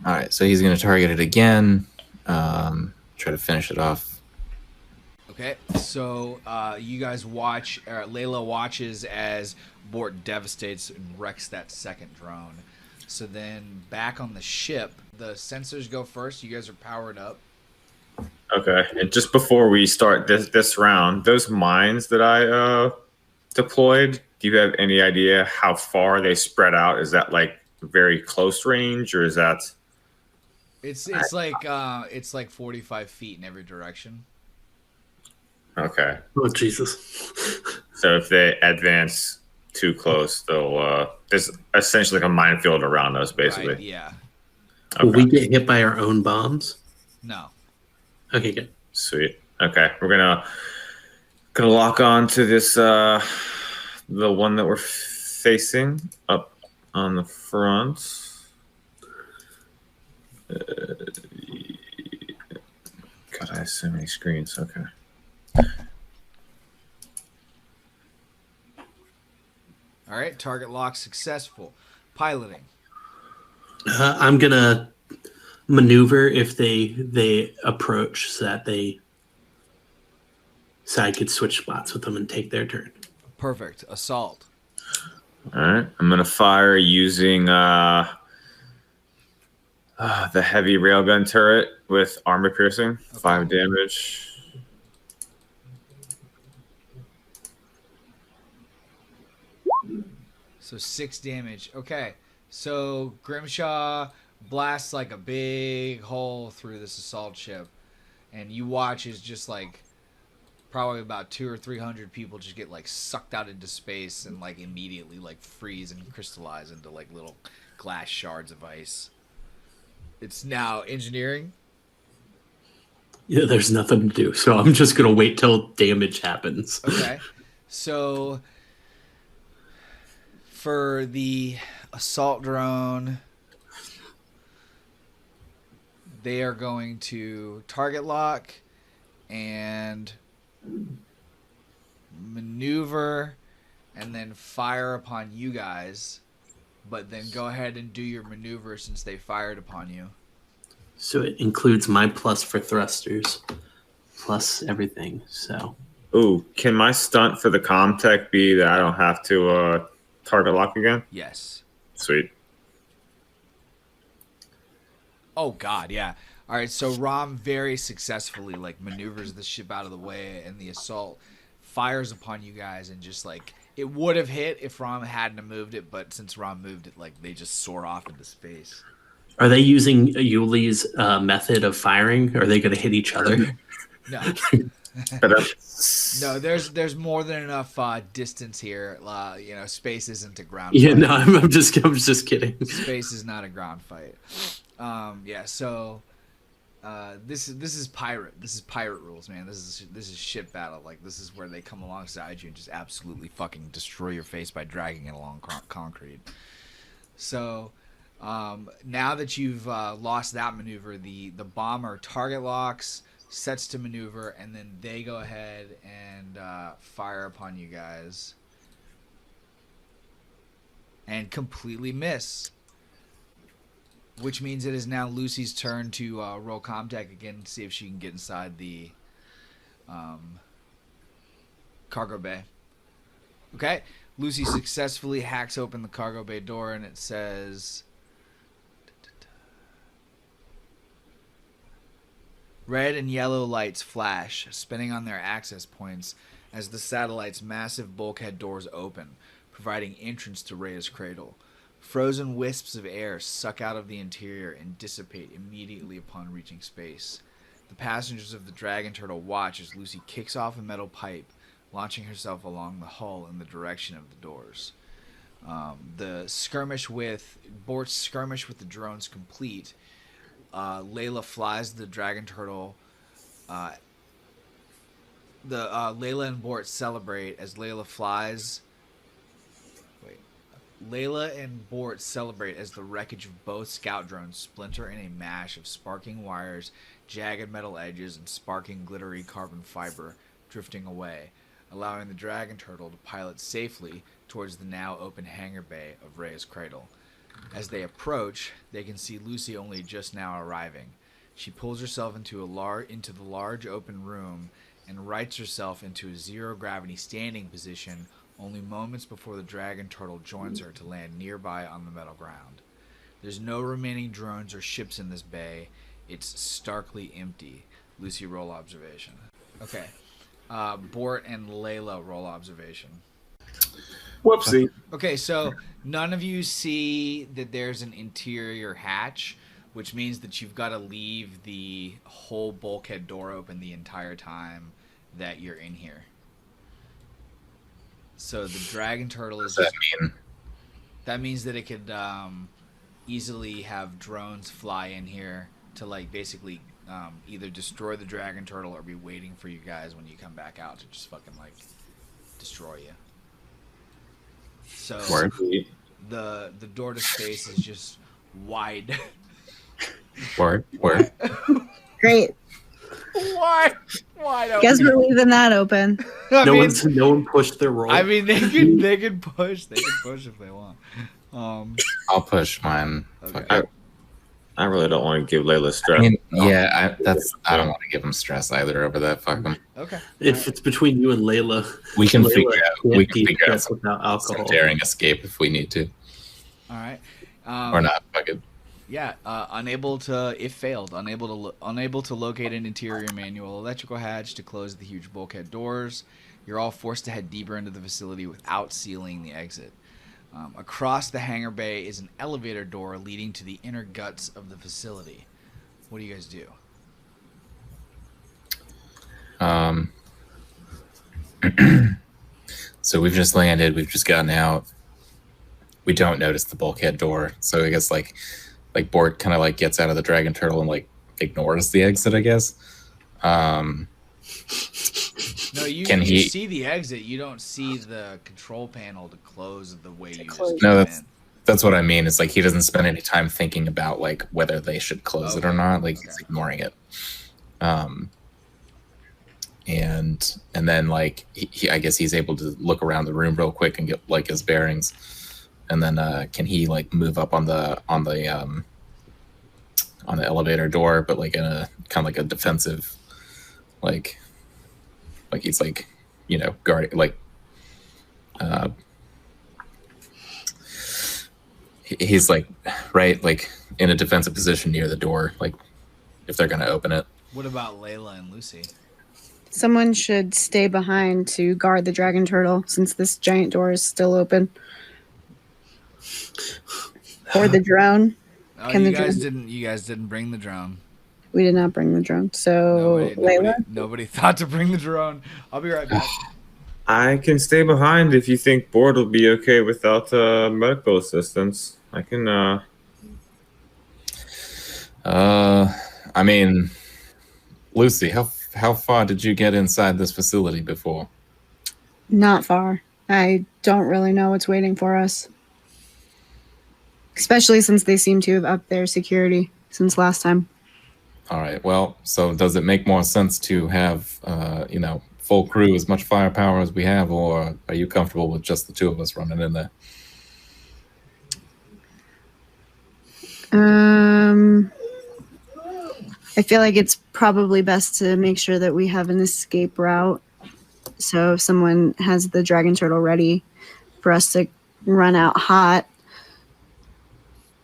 All right, so he's going to target it again. Try to finish it off. Okay, so you guys watch. Layla watches as Bort devastates and wrecks that second drone. So then back on the ship, the sensors go first. You guys are powered up. Okay, and just before we start this round, those mines that I deployed, do you have any idea how far they spread out? Is that like very close range, or is that? It's like 45 feet in every direction. Okay. Oh Jesus! So if they advance too close, they'll there's essentially like a minefield around us, basically. Right, yeah. Okay. Will we get hit by our own bombs? No. Okay, good. Sweet. Okay, we're gonna lock on to this the one that we're facing up on the front. God, I have so many screens. Okay. All right, target lock successful. Piloting. I'm gonna maneuver if they approach so I could switch spots with them and take their turn. Perfect. Assault. All right. I'm gonna fire using the heavy railgun turret with armor piercing. Okay. 5 damage. So 6 damage. Okay. So Grimshaw blasts like a big hole through this assault ship, and you watch as just like probably about 200 or 300 people just get like sucked out into space and like immediately like freeze and crystallize into like little glass shards of ice. It's now engineering. Yeah, there's nothing to do, so I'm just gonna wait till damage happens. Okay. So for the assault drone, they are going to target lock and maneuver and then fire upon you guys, but then go ahead and do your maneuver since they fired upon you. So it includes my plus for thrusters, plus everything. So Ooh, can my stunt for the comm tech be that I don't have to target lock again? Yes. Sweet. Oh god, yeah. All right, so Rom very successfully like maneuvers the ship out of the way, and the assault fires upon you guys, and just like it would have hit if Rom hadn't moved it, but since Rom moved it, like they just soar off into space. are they using Yuli's method of firing? Or are they going to hit each other? No, But no. There's more than enough distance here. You know, space isn't a ground. Yeah, fight. no, I'm just kidding. Space is not a ground fight. Yeah. So this is pirate. This is pirate rules, man. This is ship battle. Like this is where they come alongside you and just absolutely fucking destroy your face by dragging it along concrete. So now that you've lost that maneuver, the bomber target locks, sets to maneuver, and then they go ahead and fire upon you guys and completely miss. Which means it is now Lucy's turn to roll Comtech again to see if she can get inside the cargo bay. Okay. Lucy successfully hacks open the cargo bay door, and it says... Red and yellow lights flash, spinning on their access points as the satellite's massive bulkhead doors open, providing entrance to Rhea's cradle. Frozen wisps of air suck out of the interior and dissipate immediately upon reaching space. The passengers of the Dragon Turtle watch as Lucy kicks off a metal pipe, launching herself along the hull in the direction of the doors. The skirmish with Bort's skirmish with the drones complete. Layla flies the Dragon Turtle. Layla and Bort celebrate as Layla flies. Layla and Bort celebrate as the wreckage of both scout drones splinter in a mash of sparking wires, jagged metal edges, and sparking glittery carbon fiber drifting away, allowing the Dragon Turtle to pilot safely towards the now open hangar bay of Rhea's cradle. As they approach, they can see Lucy only just now arriving. She pulls herself into the large open room and rights herself into a zero-gravity standing position only moments before the Dragon Turtle joins her to land nearby on the metal ground. There's no remaining drones or ships in this bay. It's starkly empty. Lucy, roll observation. Okay. Bort and Layla, roll observation. whoopsie. Okay, so none of you see that there's an interior hatch, which means that you've got to leave the whole bulkhead door open the entire time that you're in here. So the Dragon Turtle is Does that mean? that means that it could easily have drones fly in here to like basically either destroy the Dragon Turtle or be waiting for you guys when you come back out to just fucking like destroy you. So Word. the door to space is just wide. Word. Great. Wide open. Guess we're leaving that open. I No mean, one pushed their roll. I mean, they can push if they want. I'll push mine. Okay. Fuck it. I really don't want to give Layla stress. I mean, yeah, I don't want to give him stress either over that. Fuck him. Okay. If it's between you and Layla, We can Layla figure can't be out stressed some without alcohol. daring escape if we need to, All right. or not. Fuck it. Yeah, unable to locate an interior manual electrical hatch to close the huge bulkhead doors. You're all forced to head deeper into the facility without sealing the exit. Across the hangar bay is an elevator door leading to the inner guts of the facility. What do you guys do? So we've just landed. We've just gotten out. We don't notice the bulkhead door. So I guess like Bort kind of like gets out of the dragon turtle and like ignores the exit, I guess. No, you see the exit. You don't see the control panel to close the way you just No, came in. that's what I mean. It's like he doesn't spend any time thinking about like whether they should close it or not. Like he's ignoring it. And then like he I guess he's able to look around the room real quick and get like his bearings. And then can he like move up on the elevator door, but like in a kind of like a defensive, like he's like, you know, guarding, like he's like right like in a defensive position near the door, like if they're gonna open it. What about Layla and Lucy? Someone should stay behind to guard the dragon turtle since this giant door is still open. Or the drone. Oh, Can you the guys drone- didn't bring the drone. We did not bring the drone. So, Layla? Nobody thought to bring the drone. I'll be right back. I can stay behind if you think Bort will be okay without medical assistance. I can. I mean, Lucy, how far did you get inside this facility before? Not far. I don't really know what's waiting for us. Especially since they seem to have upped their security since last time. All right. Well, so does it make more sense to have, full crew, as much firepower as we have, or are you comfortable with just the two of us running in there? I feel like it's probably best to make sure that we have an escape route. So if someone has the dragon turtle ready for us to run out hot.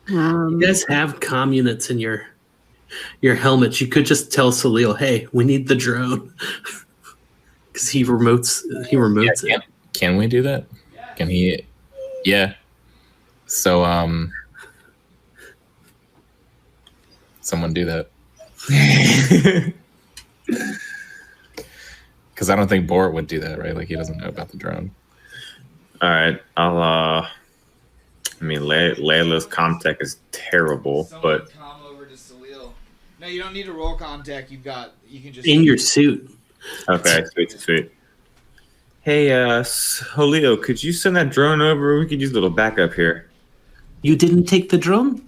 You guys have comm units in your helmets. You could just tell Salil, "Hey, we need the drone," because he remotes it. Can we do that? Can he? Yeah. So someone do that. Because I don't think Bort would do that, right? Like he doesn't know about the drone. All right, Layla's comtech is terrible, but Come over to Salil. No, you don't need to roll contact. You can just In your suit. okay, sweet. Hey, Holio, could you send that drone over? We could use a little backup here. You didn't take the drone?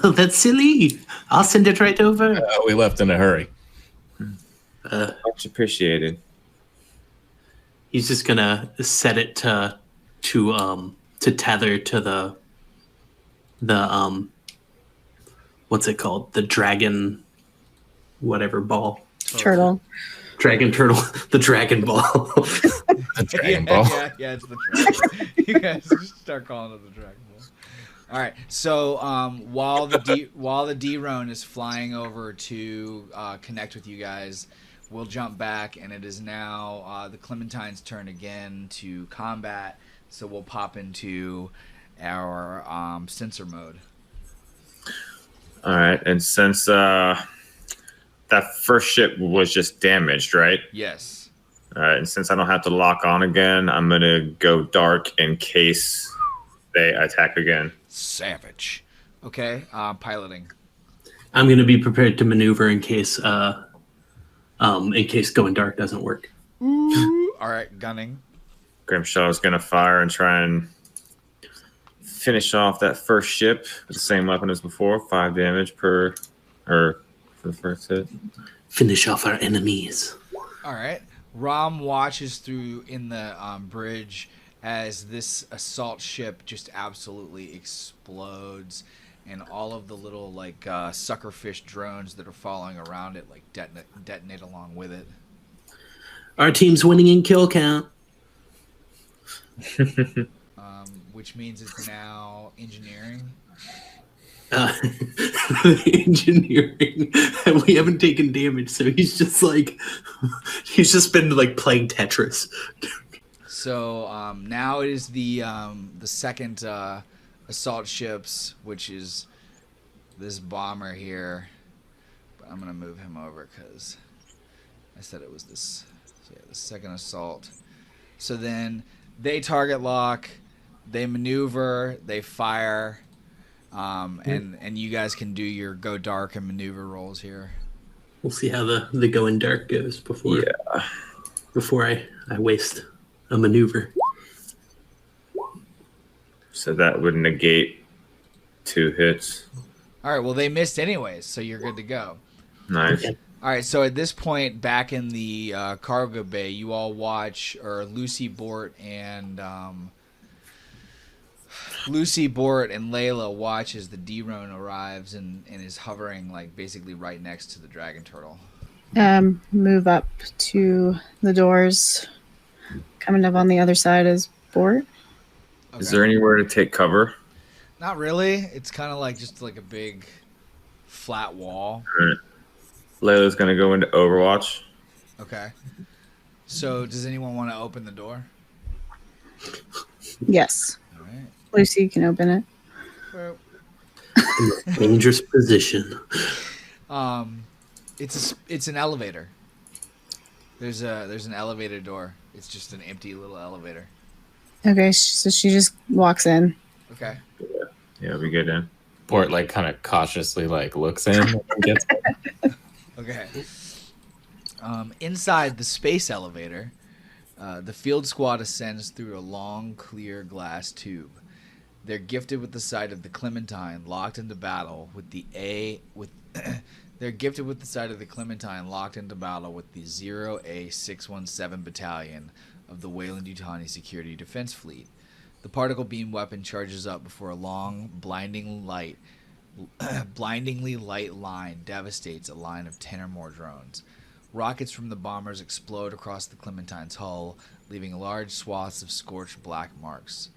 That's silly. I'll send it right over. We left in a hurry. Much appreciated. He's just gonna set it to tether to the what's it called? The dragon whatever ball. Turtle. Dragon turtle. The dragon ball. The Dragon Ball. Yeah, it's the dragon. You guys just start calling it the Dragon Ball. All right. So while the D-Rone is flying over to connect with you guys, we'll jump back, and it is now the Clementine's turn again to combat. So we'll pop into our sensor mode. All right, and since that first ship was just damaged, right? Yes. All right, and since I don't have to lock on again, I'm gonna go dark in case they attack again. Savage. Okay. Piloting. I'm gonna be prepared to maneuver in case going dark doesn't work. All right. Gunning. Grimshaw's gonna fire and try and finish off that first ship with the same weapon as before, 5 damage per, or for the first hit. Finish off our enemies. All right. Rom watches through in the bridge as this assault ship just absolutely explodes, and all of the little like suckerfish drones that are following around it like detonate along with it. Our team's winning in kill count. Which means it's now engineering. Engineering. We haven't taken damage, so he's just been like playing Tetris. So now it is the second assault ships, which is this bomber here. But I'm gonna move him over because I said it was this. So yeah, the second assault. So then they target lock, they maneuver, they fire, and you guys can do your go dark and maneuver rolls here. We'll see how the going dark goes before I waste a maneuver. So that would negate 2 hits. All right, well they missed anyways, so you're good to go. Nice. Okay. All right, so at this point, back in the cargo bay, you all watch, or Lucy, Bort, and Layla watch as the D-Rone arrives and is hovering like basically right next to the dragon turtle. Move up to the doors. Coming up on the other side is Bort. Okay. Is there anywhere to take cover? Not really. It's kind of like just like a big flat wall. All right. Layla's going to go into Overwatch. Okay. So does anyone want to open the door? Yes. All right. Lucy can open it. Well, Dangerous position. it's an elevator. There's an elevator door. It's just an empty little elevator. Okay, so she just walks in. Okay. Yeah, we get in. Bort like kind of cautiously like looks in and gets Okay. Inside the space elevator, the field squad ascends through a long, clear glass tube. They're gifted with the sight of the Clementine locked into battle with the They're gifted with the sight of the Clementine locked into battle with the 0A617 Battalion of the Wayland-Yutani Security Defense Fleet. The particle beam weapon charges up before a long, blindingly light line devastates a line of 10 or more drones. Rockets from the bombers explode across the Clementine's hull, leaving large swaths of scorched black marks.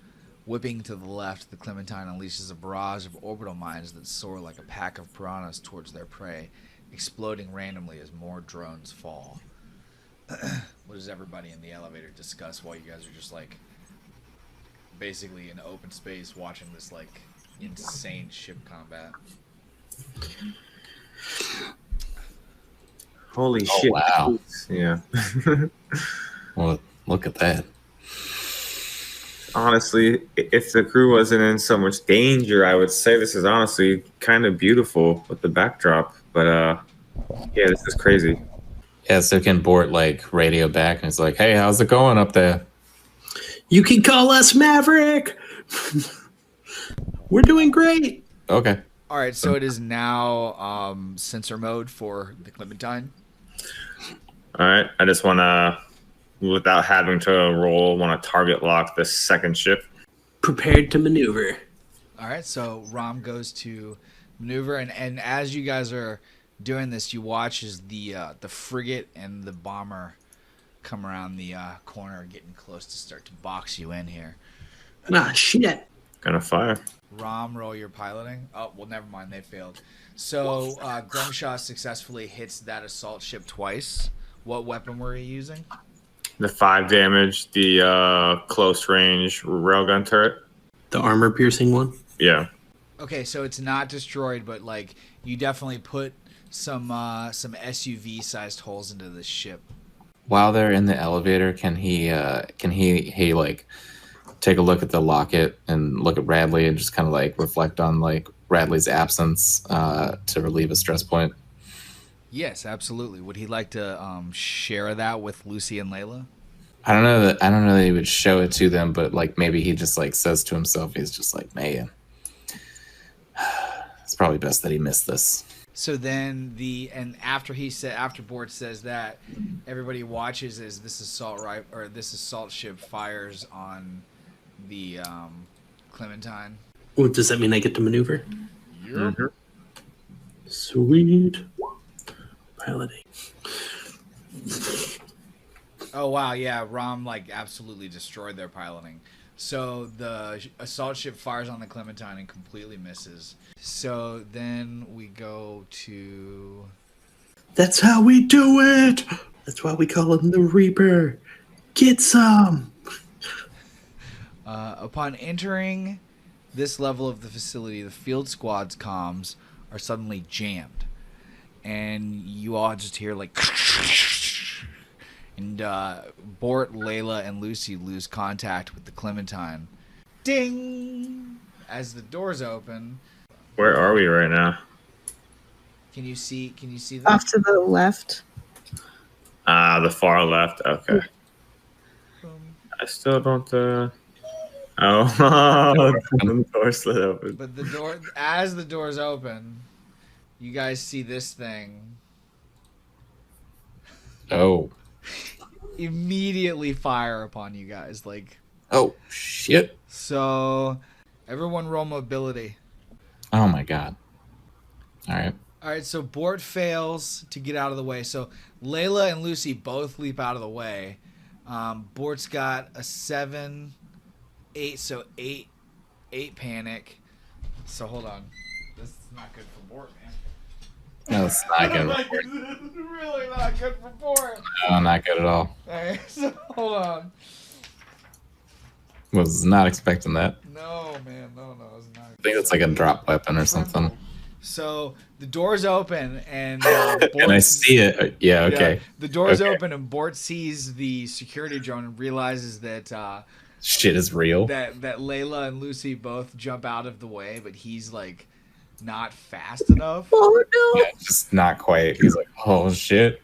Whipping to the left, the Clementine unleashes a barrage of orbital mines that soar like a pack of piranhas towards their prey, exploding randomly as more drones fall. What does everybody in the elevator discuss while you guys are just like basically in open space watching this like insane ship combat? Holy shit. wow. Yeah. Well, look at that. Honestly, if the crew wasn't in so much danger, I would say this is honestly kind of beautiful with the backdrop. But yeah, this is crazy. Yeah, so can Bort like radio back and it's like, hey, how's it going up there? You can call us Maverick. We're doing great. Okay. All right, so it is now sensor mode for the Clementine. All right, I just want to, without having to roll, want to target lock the second ship. Prepared to maneuver. All right, so Rom goes to maneuver, and as you guys are doing this, you watch as the frigate and the bomber come around the corner, getting close to start to box you in here. Ah, shit. Gonna fire. Rom, roll your piloting. Oh, well, never mind. They failed. So Grimshaw successfully hits that assault ship twice. What weapon were you using? The 5 damage, the close range railgun turret. The armor piercing one. Yeah. Okay, so it's not destroyed, but like you definitely put some SUV sized holes into this ship. While they're in the elevator, can he like take a look at the locket and look at Radley and just kind of like reflect on like Radley's absence to relieve a stress point? Yes, absolutely. Would he like to share that with Lucy and Layla? I don't know that he would show it to them, but like maybe he just like says to himself, he's just like, man, it's probably best that he missed this. So then after Bort says that, everybody watches as this assault ship fires on the Clementine. Well, does that mean I get to maneuver? Yep. Sweet. Piloting. Oh wow, yeah, Rom like absolutely destroyed their piloting. So the assault ship fires on the Clementine and completely misses. So then we go to... That's how we do it! That's why we call him the Reaper. Get some! Upon entering this level of the facility, the field squad's comms are suddenly jammed. And you all just hear like... And Bort, Layla, and Lucy lose contact with the Clementine. Ding! As the doors open... Where are we right now? Can you see them? Off to the left. The far left. Okay. Boom. I still don't. The door slid open. But as the doors open, you guys see this thing Oh. immediately fire upon you guys. Like, Oh shit. so everyone roll mobility. Oh my god. All right. All right, so Bort fails to get out of the way. So Layla and Lucy both leap out of the way. Bort's got a 7, 8, so 8 panic. So hold on. This is not good for Bort, man. No, it's not good. This is really not good for Bort. No, not good at all. All right, so hold on. Was not expecting that. No, man, no, it's not. I think it's like a drop weapon or something. So the doors open and And I see it. Yeah, okay. the doors Okay. open and Bort sees the security drone and realizes that Shit is real. that Layla and Lucy both jump out of the way, but he's like not fast enough. Oh no! Yeah, just not quite. He's like, oh shit.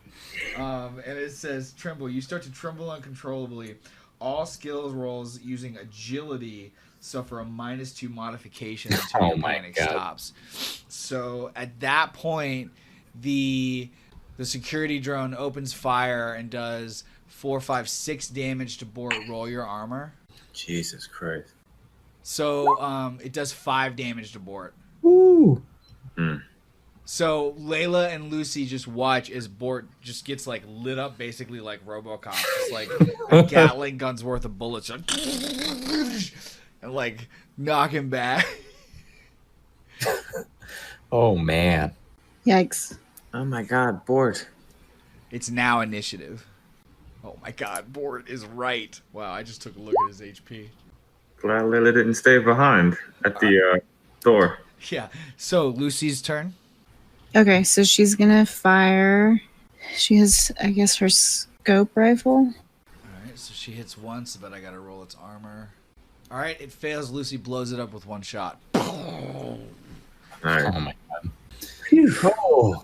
And it says tremble. You start to tremble uncontrollably. All skills rolls using agility suffer a -2 modification until Oh your my panic God. stops. So at that point, the security drone opens fire and does 4, 5, 6 damage to Bort. Roll your armor. Jesus Christ. So it does 5 damage to Bort. Woo. So Layla and Lucy just watch as Bort just gets like lit up, basically like RoboCop, just like a Gatling gun's worth of bullets, and like knock him back. Oh man. Yikes! Oh my God, Bort. It's now initiative. Oh my God, Bort is right. Wow, I just took a look at his HP. Glad Lily didn't stay behind at the door. Yeah. So Lucy's turn. Okay, so she's gonna fire. She has, I guess, her scope rifle. All right. So she hits once, but I gotta roll its armor. All right. It fails. Lucy blows it up with one shot. All right. Oh my god. Oh,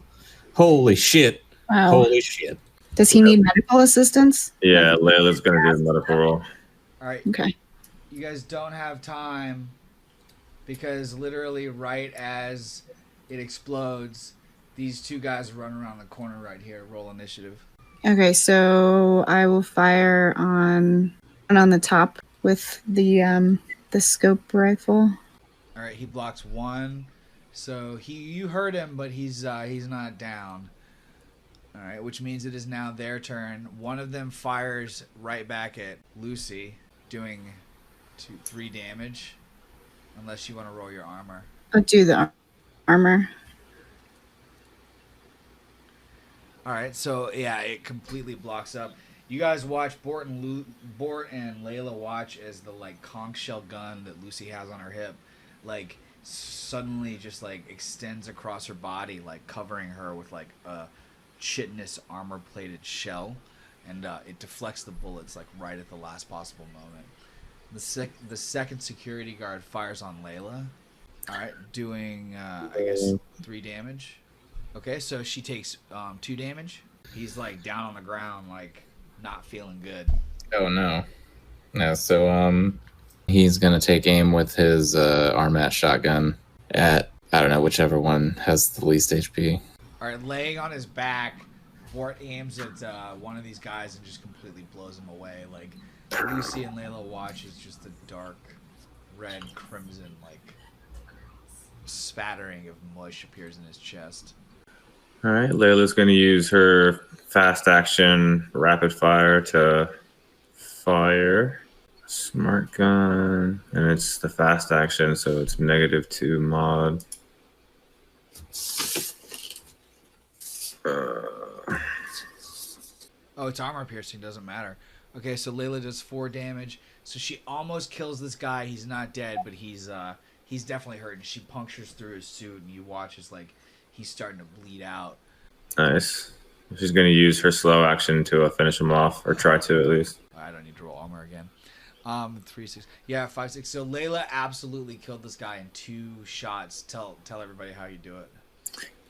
holy shit. Wow. Holy shit. Does he need medical assistance? Yeah, Layla's gonna do the medical roll. All right. Okay. You guys don't have time because literally right as it explodes, these two guys run around the corner right here. Roll initiative. Okay, so I will fire on the top with the scope rifle. All right, he blocks one. So you heard him, but he's not down. All right, which means it is now their turn. One of them fires right back at Lucy, doing 3 damage. Unless you want to roll your armor. I'll do the armor. All right, so yeah, it completely blocks up. You guys watch Bort and Layla watch as the like conch shell gun that Lucy has on her hip, like suddenly just like extends across her body, like covering her with like a chitinous armor-plated shell, and it deflects the bullets like right at the last possible moment. The second security guard fires on Layla. All right, doing I guess 3 damage. Okay, so she takes 2 damage. He's like down on the ground, like not feeling good. Oh no. No, so he's gonna take aim with his armat shotgun at, I don't know, whichever one has the least HP. All right, laying on his back, Bort aims at one of these guys and just completely blows him away. Like Lucy and Layla watch as just the dark, red, crimson, like spattering of mush appears in his chest. All right, Layla's going to use her fast action rapid fire to fire smart gun, and it's the fast action, so it's -2 mod. Oh, it's armor piercing, doesn't matter. Okay, so Layla does 4 damage. So she almost kills this guy. He's not dead, but he's definitely hurt. And she punctures through his suit, and you watch as like he's starting to bleed out. Nice. She's going to use her slow action to finish him off, or try to at least. I don't need to roll armor again. 3, 6. Yeah, 5, 6. So Layla absolutely killed this guy in 2 shots. Tell everybody how you do it.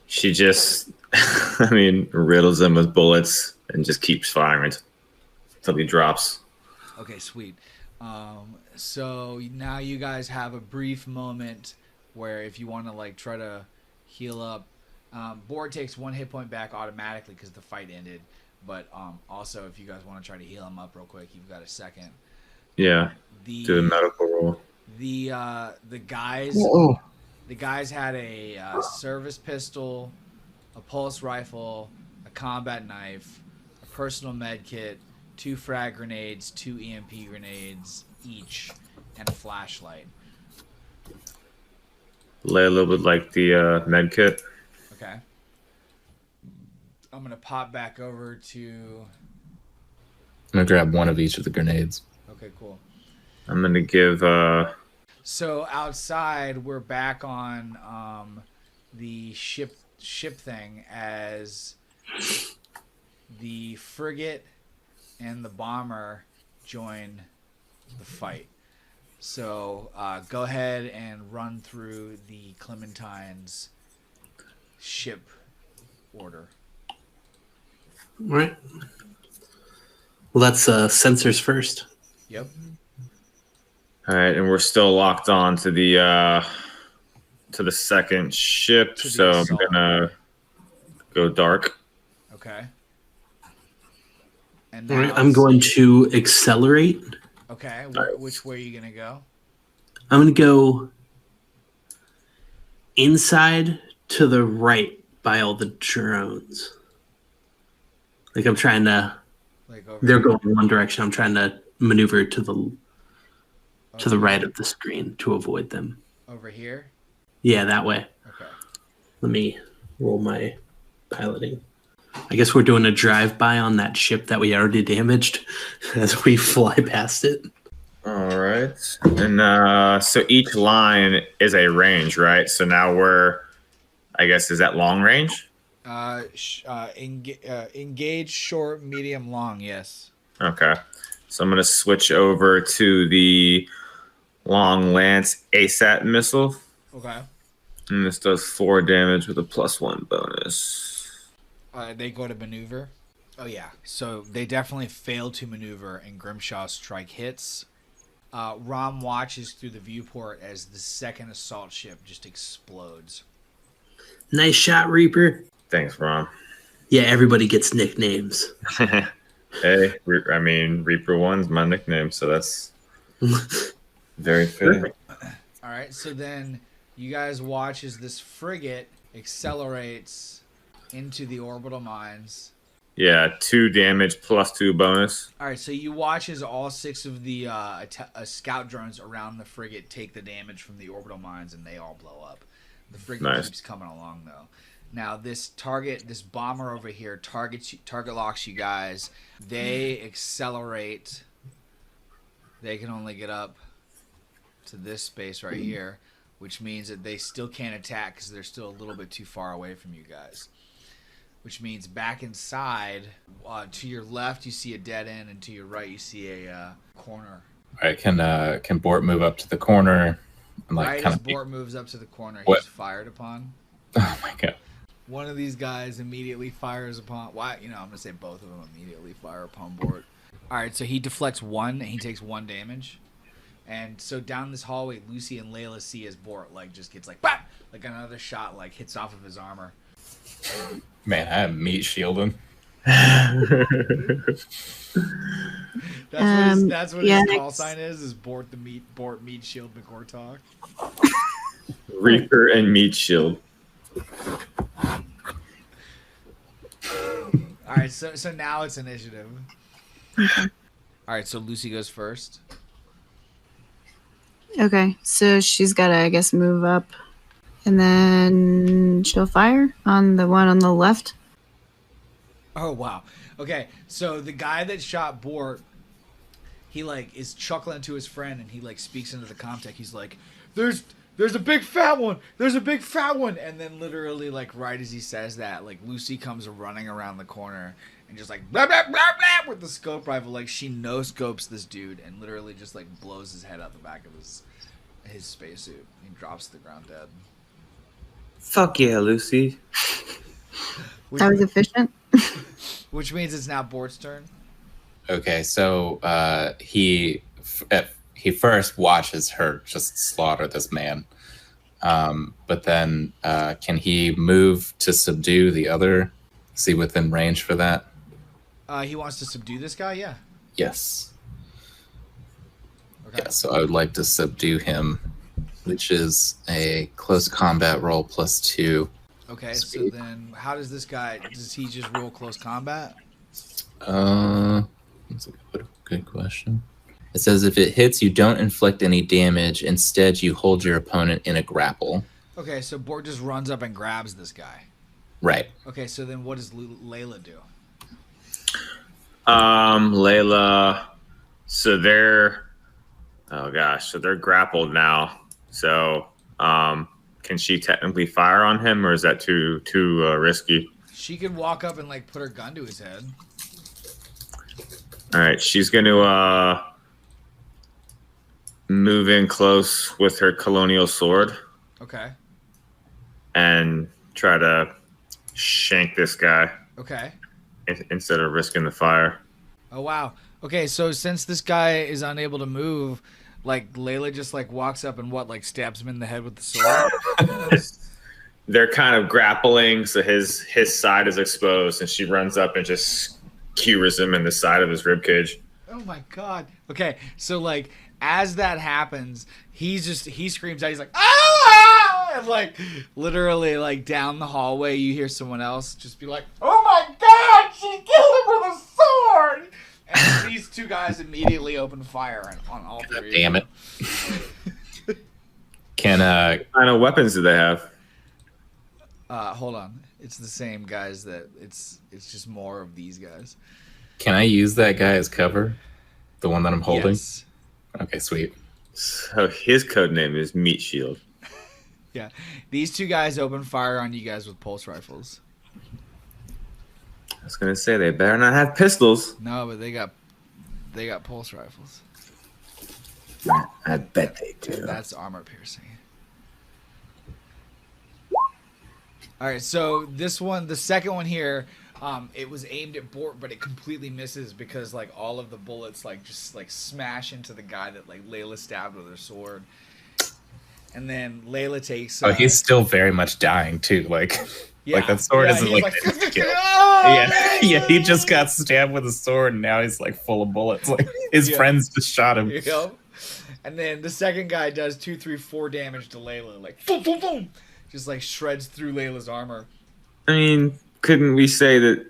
She just, I mean, riddles him with bullets and just keeps firing until he drops. Okay, sweet. So now you guys have a brief moment where if you want to like try to heal up, Bort takes 1 hit point back automatically because the fight ended. But also, if you guys want to try to heal him up real quick, you've got a second. Yeah. Do a medical roll. The guys. The guys had a service pistol, a pulse rifle, a combat knife, a personal med kit, 2 frag grenades, 2 EMP grenades each, and a flashlight. Layla would like the med kit. Okay. I'm going to pop back over to... I'm gonna grab one of each of the grenades. Okay, cool. I'm going to give... So outside, we're back on the ship thing as the frigate and the bomber join the fight. So go ahead and run through the Clementine's ship order. All right. Well, that's sensors first. Yep. All right, and we're still locked on to the second ship, so I'm gonna go dark. Okay. And All right, I'm going to accelerate. Okay, which way are you gonna go? I'm going to go inside to the right by all the drones. Like I'm trying to. Like over They're here? going one direction. I'm trying to maneuver to the right of the screen to avoid them. Over here? Yeah, that way. Okay. Let me roll my piloting. I guess we're doing a drive-by on that ship that we already damaged as we fly past it. All right, and so each line is a range, right? So now we're, I guess, is that long range? Engage short, medium, long. Yes. Okay, so I'm gonna switch over to the Long Lance ASAT missile. Okay. And this does 4 damage with a +1 bonus. They go to maneuver. Oh yeah. So they definitely fail to maneuver, and Grimshaw's strike hits. Rom watches through the viewport as the second assault ship just explodes. Nice shot, Reaper. Thanks, Ron. Yeah, everybody gets nicknames. Hey, I mean, Reaper 1's my nickname, so that's very fitting. All right. So then you guys watch as this frigate accelerates into the orbital mines. Yeah, 2 damage +2 bonus. All right, so you watch as all 6 of the scout drones around the frigate take the damage from the orbital mines, and they all blow up. The frigate keeps coming along, though. Now, this bomber over here, target locks you guys. They accelerate. They can only get up to this space right here, which means that they still can't attack because they're still a little bit too far away from you guys. Which means back inside, to your left you see a dead end, and to your right you see a corner. All right, can Bort move up to the corner? And Right as Bort moves up to the corner, What? he's fired upon. Oh my god! One of these guys immediately fires upon. Why? I'm gonna say both of them immediately fire upon Bort. All right, so he deflects 1 and he takes 1 damage. And so down this hallway, Lucy and Layla see as Bort like just gets like bap! Like another shot like hits off of his armor. Man, I have meat shielding. That's what yeah, his call next. sign is Bort meat shield McGortalk. Reaper and Meat Shield. All right, so now it's initiative. All right, so Lucy goes first. Okay, so she's got to, I guess, move up. And then she'll fire on the one on the left. Oh wow. Okay, so the guy that shot Bort, he like is chuckling to his friend and he like speaks into the comtech. He's like, "There's a big fat one. There's a big fat one." And then literally like right as he says that, like Lucy comes running around the corner and just like blah blah blah blah with the scope rifle. Like she no scopes this dude and literally just like blows his head out the back of his spacesuit. He drops to the ground dead. Fuck yeah, Lucy. That was efficient. Which means it's now Bort's turn. Okay, so he first watches her just slaughter this man, but then can he move to subdue the other? Is he within range for that? He wants to subdue this guy. Yeah. Yes. Okay. Yeah, so I would like to subdue him, which is a close combat roll +2. Okay. So Sweet. then, how does this guy? Does he just roll close combat? That's a good question. It says if it hits, you don't inflict any damage. Instead, you hold your opponent in a grapple. Okay. So Bort just runs up and grabs this guy. Right. Okay. So then, what does Layla do? Layla. So they're. Oh gosh. So they're grappled now. So, can she technically fire on him, or is that too risky? She can walk up and like put her gun to his head. All right, she's going to move in close with her colonial sword Okay. and try to shank this guy Okay. instead of risking the fire. Oh wow. Okay. So since this guy is unable to move, like Layla just like walks up and like stabs him in the head with the sword. They're kind of grappling, so his side is exposed, and she runs up and just skewers him in the side of his ribcage. Oh my god. Okay, so like as that happens, he screams out. He's like, "Ah!" And like literally like down the hallway, you hear someone else just be like, "Oh my god, she killed him with a sword!" And these two guys immediately open fire on all three. Damn it. Can What kind of weapons do they have? Hold on. It's the same guys that it's just more of these guys. can I use that guy as cover? The one that I'm holding? Yes. Okay, sweet. So his code name is Meat Shield. Yeah. These two guys open fire on you guys with pulse rifles. I was gonna say they better not have pistols. No, but they got pulse rifles. I bet they do. That's armor piercing. All right, so this one, the second one here, it was aimed at Bort, but it completely misses because like all of the bullets like just like smash into the guy that like Layla stabbed with her sword. And then Layla takes. Oh, he's still very much dying too. Like, Yeah. like that sword Yeah, isn't he's like. like, kill. "Oh, Yeah, man!" yeah. He just got stabbed with a sword, and now he's like full of bullets. Like his Yeah. friends just shot him. Yep. And then the second guy does 2, 3, 4 damage to Layla, like boom, boom, boom, just like shreds through Layla's armor. I mean, couldn't we say that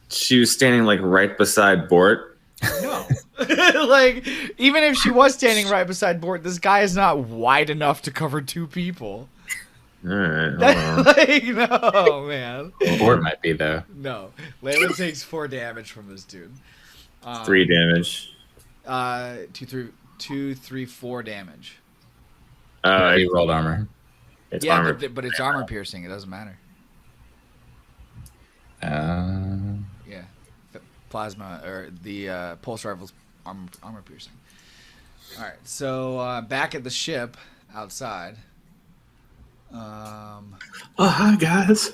she was standing like right beside Bort? No. Like, even if she was standing right beside Bort, this guy is not wide enough to cover 2 people. All right, hold on. Like, no, man. Or it might be though. No. Layla takes 4 damage from this dude. 3 damage. 2, 3, 4 damage. He rolled armor. It's Yeah, armor. but it's armor piercing. It doesn't matter. Yeah. Plasma, or the pulse rifle's armor piercing. All right, so back at the ship outside. Oh, hi guys.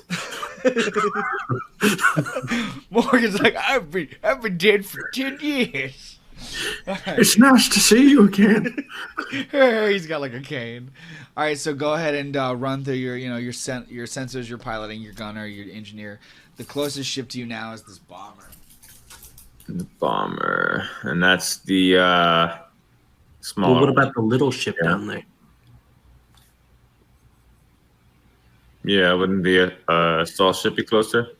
Morgan's like, I've been dead for 10 years. It's nice to see you again. He's got like a cane. All right, so go ahead and run through your sensors, your piloting, your gunner, your engineer. The closest ship to you now is this bomber. The bomber, and that's the smaller. Well, what about the little ship down there? Yeah, wouldn't be a assault ship be closer?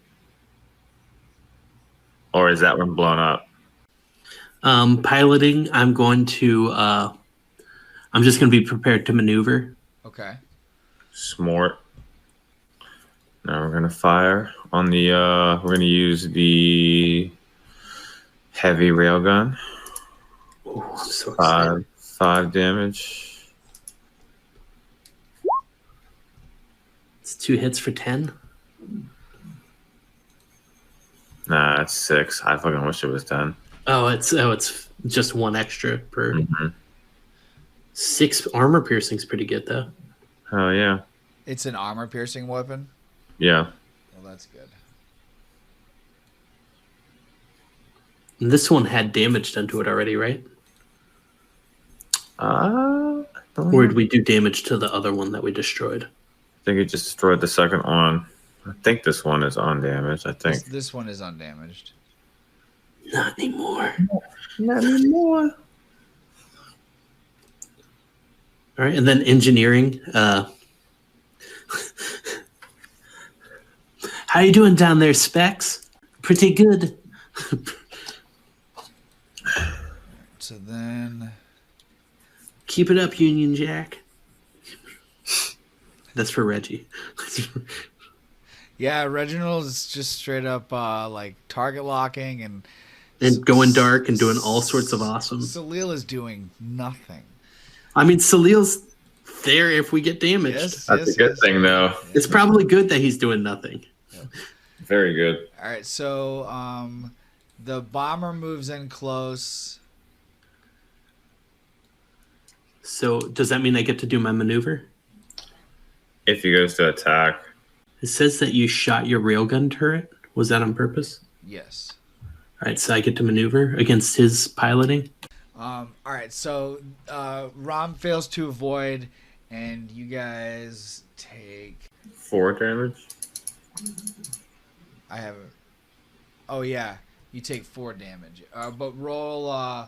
Or is that one blown up? Piloting, I'm just going to be prepared to maneuver. Okay. Smart. Now we're gonna fire on the. We're gonna use the heavy railgun. Oh, I'm so excited. 5 damage. It's 2 hits for 10. Nah, it's 6. I fucking wish it was 10. Oh, it's just 1 extra per. Mm-hmm. 6 armor piercing's pretty good though. Oh yeah. It's an armor piercing weapon. Yeah. Well, that's good. And this one had damage done to it already, right? I Or did we do damage to the other one that we destroyed? think it just destroyed the second one. I think this one is undamaged. I think. This one is undamaged. Not anymore. Not anymore. All right, and then engineering. How you doing down there, Specs? Pretty good. So then, Keep it up, Union Jack. That's for Reggie. yeah, Reginald is just straight up like target locking and going dark and doing all sorts of awesome. Salil is doing nothing. I mean, Salil's there if we get damaged. Yes, That's a good thing, though. It's probably good that he's doing nothing. Very good. All right, so the bomber moves in close. So does that mean I get to do my maneuver? If he goes to attack, It says that you shot your railgun turret. Was that on purpose? Yes. All right, so I get to maneuver against his piloting. All right, so Rom fails to avoid, and you guys take. 4 damage. I haven't. Oh yeah, you take 4 damage. But roll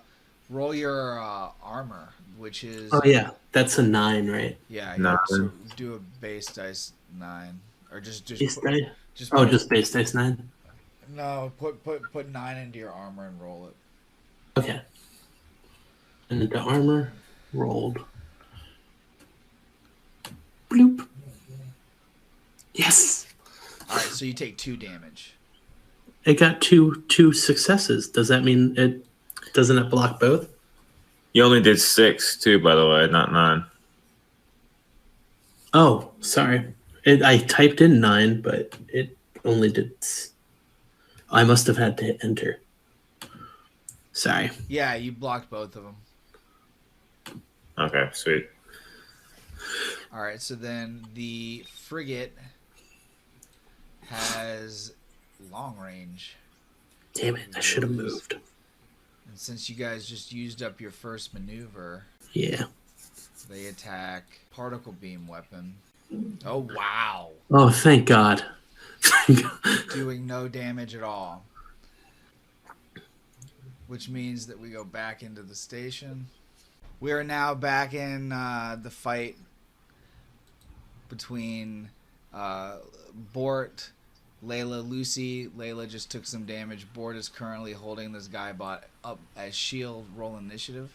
your armor, which is. Oh yeah, that's a 9, right? Yeah. 9. So do a base dice 9, or just Base put, dice? just Oh, put- just base dice 9. no. Put 9 into your armor and roll it. Okay. And the armor rolled. Bloop. Yes. All right, so you take 2 damage. It got two successes. Does that mean doesn't it block both? You only did 6 too, by the way, not 9. Oh, sorry. I typed in 9, but it only did. I must have had to hit enter. Sorry. Yeah, you blocked both of them. Okay, sweet. All right, so then the frigate has long range. Damn it! I should have moved. And since you guys just used up your first maneuver, Yeah. they attack particle beam weapon. Oh, wow. Oh, thank God. Thank God. Doing no damage at all. Which means that we go back into the station. We are now back in the fight between Bort, Layla, Lucy. Layla just took some damage. Bort is currently holding this guy bot up as shield. Roll initiative.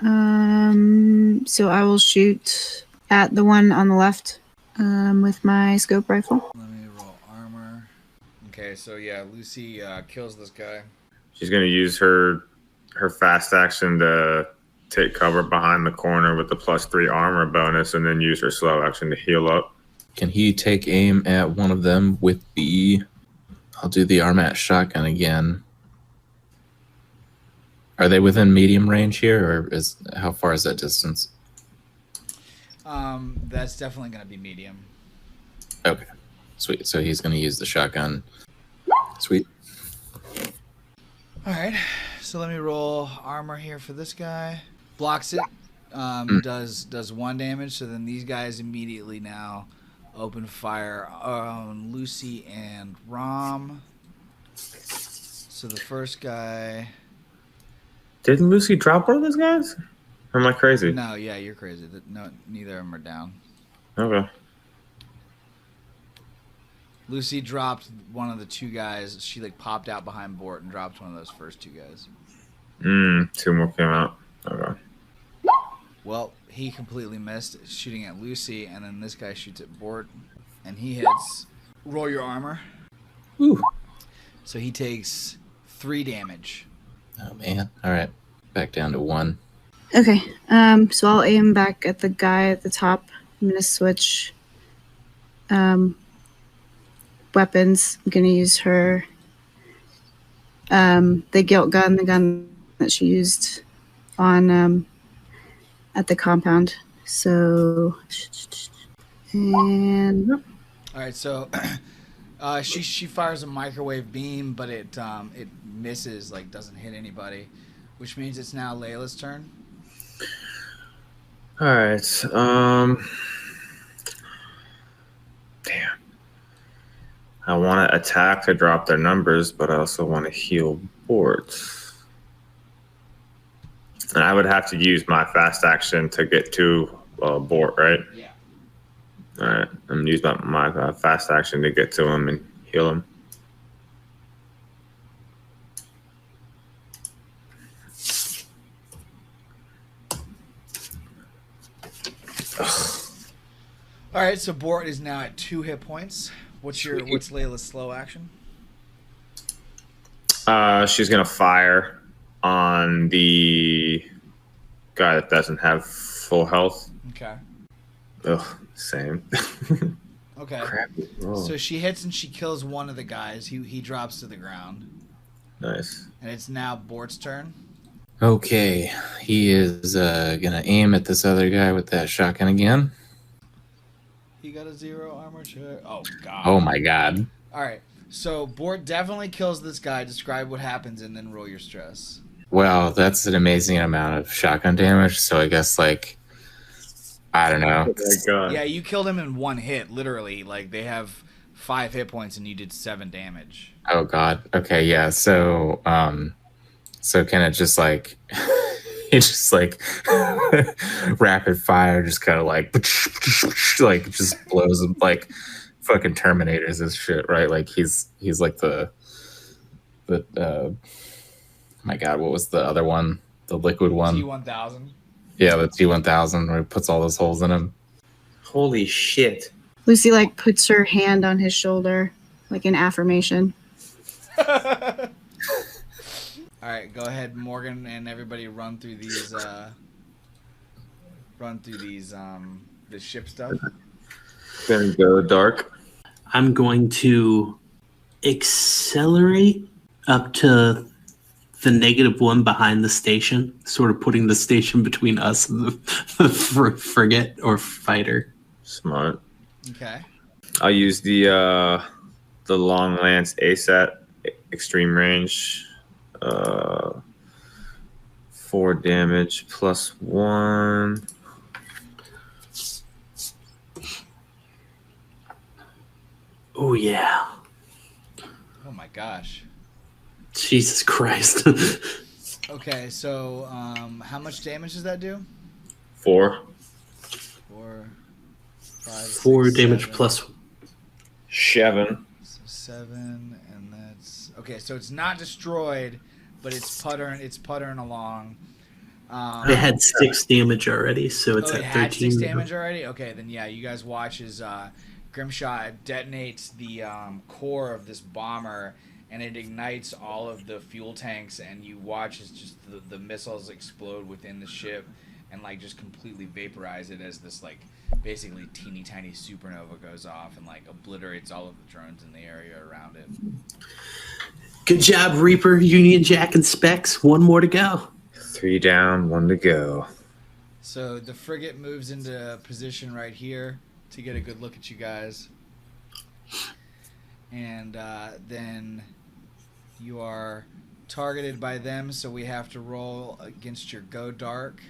So I will shoot at the one on the left with my scope rifle. Let me roll armor. Okay, so yeah, Lucy kills this guy. She's gonna use her fast action to take cover behind the corner with the +3 armor bonus, and then use her slow action to heal up. Can he take aim at one of them with the... I'll do the Armat shotgun again. Are they within medium range here, or how far is that distance? That's definitely going to be medium. Okay, sweet. So he's going to use the shotgun. Sweet. All right, so let me roll armor here for this guy. Blocks it. Does 1 damage. So then these guys immediately now open fire on Lucy and Rom. So the first guy. Didn't Lucy drop one of those guys? Or am I crazy? No, yeah, you're crazy. No, neither of them are down. Okay. Lucy dropped one of the 2 guys. She like popped out behind Bort and dropped one of those first 2 guys. 2 more came out. Okay. Well, he completely missed shooting at Lucy, and then this guy shoots at Bort, and he hits. Roll your armor. Ooh. So he takes 3 damage. Oh man. All right. Back down to 1. Okay. So I'll aim back at the guy at the top. I'm gonna switch weapons. I'm gonna use her the guilt gun, the gun that she used on at the compound. So and All right, so she fires a microwave beam, but it misses, like doesn't hit anybody, which means it's now Layla's turn. All right. Damn. I want to attack to drop their numbers, but I also want to heal Bort. And I would have to use my fast action to get to Bort, right? Yeah. All right. I'm going to use my fast action to get to him and heal him. All right, so Bort is now at 2 hit points. What's Layla's slow action? She's going to fire on the guy that doesn't have full health. Okay. Ugh, same. Okay. Crappy roll. So she hits and she kills one of the guys. He drops to the ground. Nice. And it's now Bort's turn. Okay. He is gonna aim at this other guy with that shotgun again. He got a 0 armor check. Oh god. Oh my god. All right. So Bort definitely kills this guy. Describe what happens and then roll your stress. Well, that's an amazing amount of shotgun damage. So I guess like I don't know. Oh my God. Yeah, you killed him in 1 hit, literally. Like they have 5 hit points and you did 7 damage. Oh god. Okay, yeah. So so can it just like it just like rapid fire just kind of like just blows him like fucking Terminators this shit, right? Like he's like the my god, what was the other one? The liquid one. T-1000. Yeah, the T-1000 where he puts all those holes in him. Holy shit. Lucy like puts her hand on his shoulder, like in affirmation. All right, go ahead, Morgan, and everybody run through these. The ship stuff. Gonna go dark. I'm going to accelerate up to the -1 behind the station, sort of putting the station between us and the frigate or fighter. Smart. Okay. I'll use the long lance ASAT extreme range. 4 damage +1. Oh yeah. Oh my gosh. Jesus Christ. Okay, so how much damage does that do? 4. 4, 5, 4 6, damage 7. plus 7. So 7, and that's okay. So it's not destroyed, but it's puttering along. it had 6 damage already, so it's it at had 13. 6 damage already. Okay, then yeah, you guys watch as Grimshot detonates the core of this bomber, and it ignites all of the fuel tanks, and you watch as just the missiles explode within the ship, and like just completely vaporize it as this like basically teeny tiny supernova goes off and like obliterates all of the drones in the area around it. Good job, Reaper, Union Jack, and Specs. 1 more to go. 3 down, 1 to go. So the frigate moves into position right here to get a good look at you guys. And then You are targeted by them, so we have to roll against your Go Dark.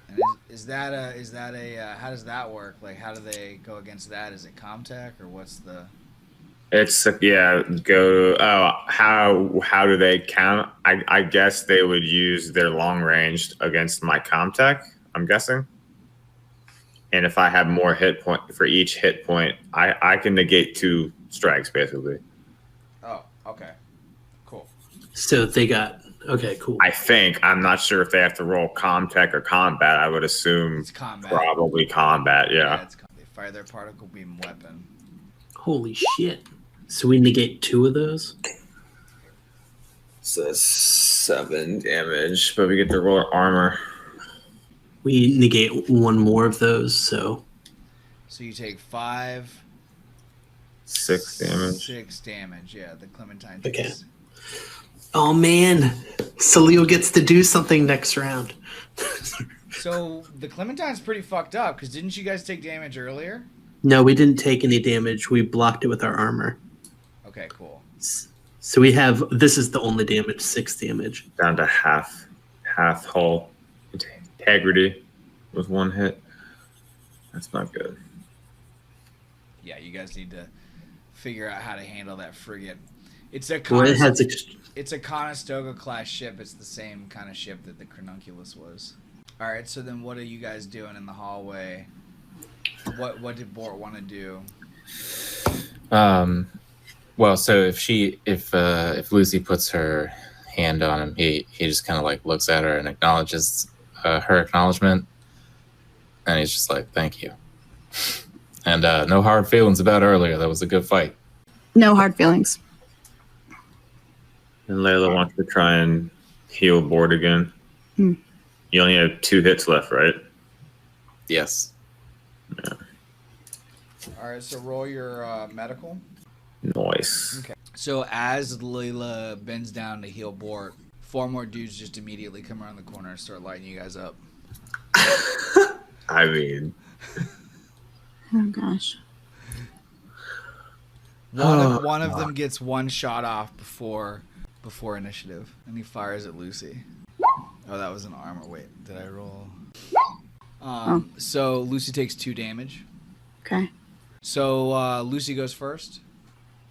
And is that a how does that work? Like, how do they go against that? Is it Comtech or what's the? It's go. Oh, how do they count? I guess they would use their long range against my Comtech. I'm guessing. And if I have more hit point for each hit point, I can negate 2 strikes basically. Oh, okay, cool. So they got okay, cool. I think I'm not sure if they have to roll Comtech or combat. I would assume It's combat. probably combat. Yeah. It's they fire their particle beam weapon. Holy shit! So we negate 2 of those. So 7 damage, but we get to roll armor. We negate 1 more of those, so So you take 5. 6 damage. 6 damage. Yeah, the Clementine. Okay. Takes. oh man, Salil gets to do something next round. So the Clementine's pretty fucked up because didn't you guys take damage earlier? No, we didn't take any damage. We blocked it with our armor. Okay, cool. So we have this is the only damage, 6 damage. Down to half hull. Integrity with 1 hit. That's not good. Yeah, you guys need to figure out how to handle that frigate. It's a Well, it has it's a Conestoga class ship. It's the same kind of ship that the Cronunculus was. All right, so then what are you guys doing in the hallway? What did Bort want to do? Well, so if Lucy puts her hand on him, he just kind of like looks at her and acknowledges her acknowledgement, and he's just like, "Thank you," and no hard feelings about earlier. That was a good fight. No hard feelings. And Layla wants to try and heal Bort again. Hmm. You only have 2 hits left, right? Yes. Yeah. All right, so roll your medical. Nice. Okay. So as Layla bends down to heal Bort, 4 more dudes just immediately come around the corner and start lighting you guys up. I mean, Oh gosh. One of them gets 1 shot off before initiative, and he fires at Lucy. Oh, that was an armor. Wait, did I roll? So Lucy takes 2 damage. Okay. So Lucy goes first.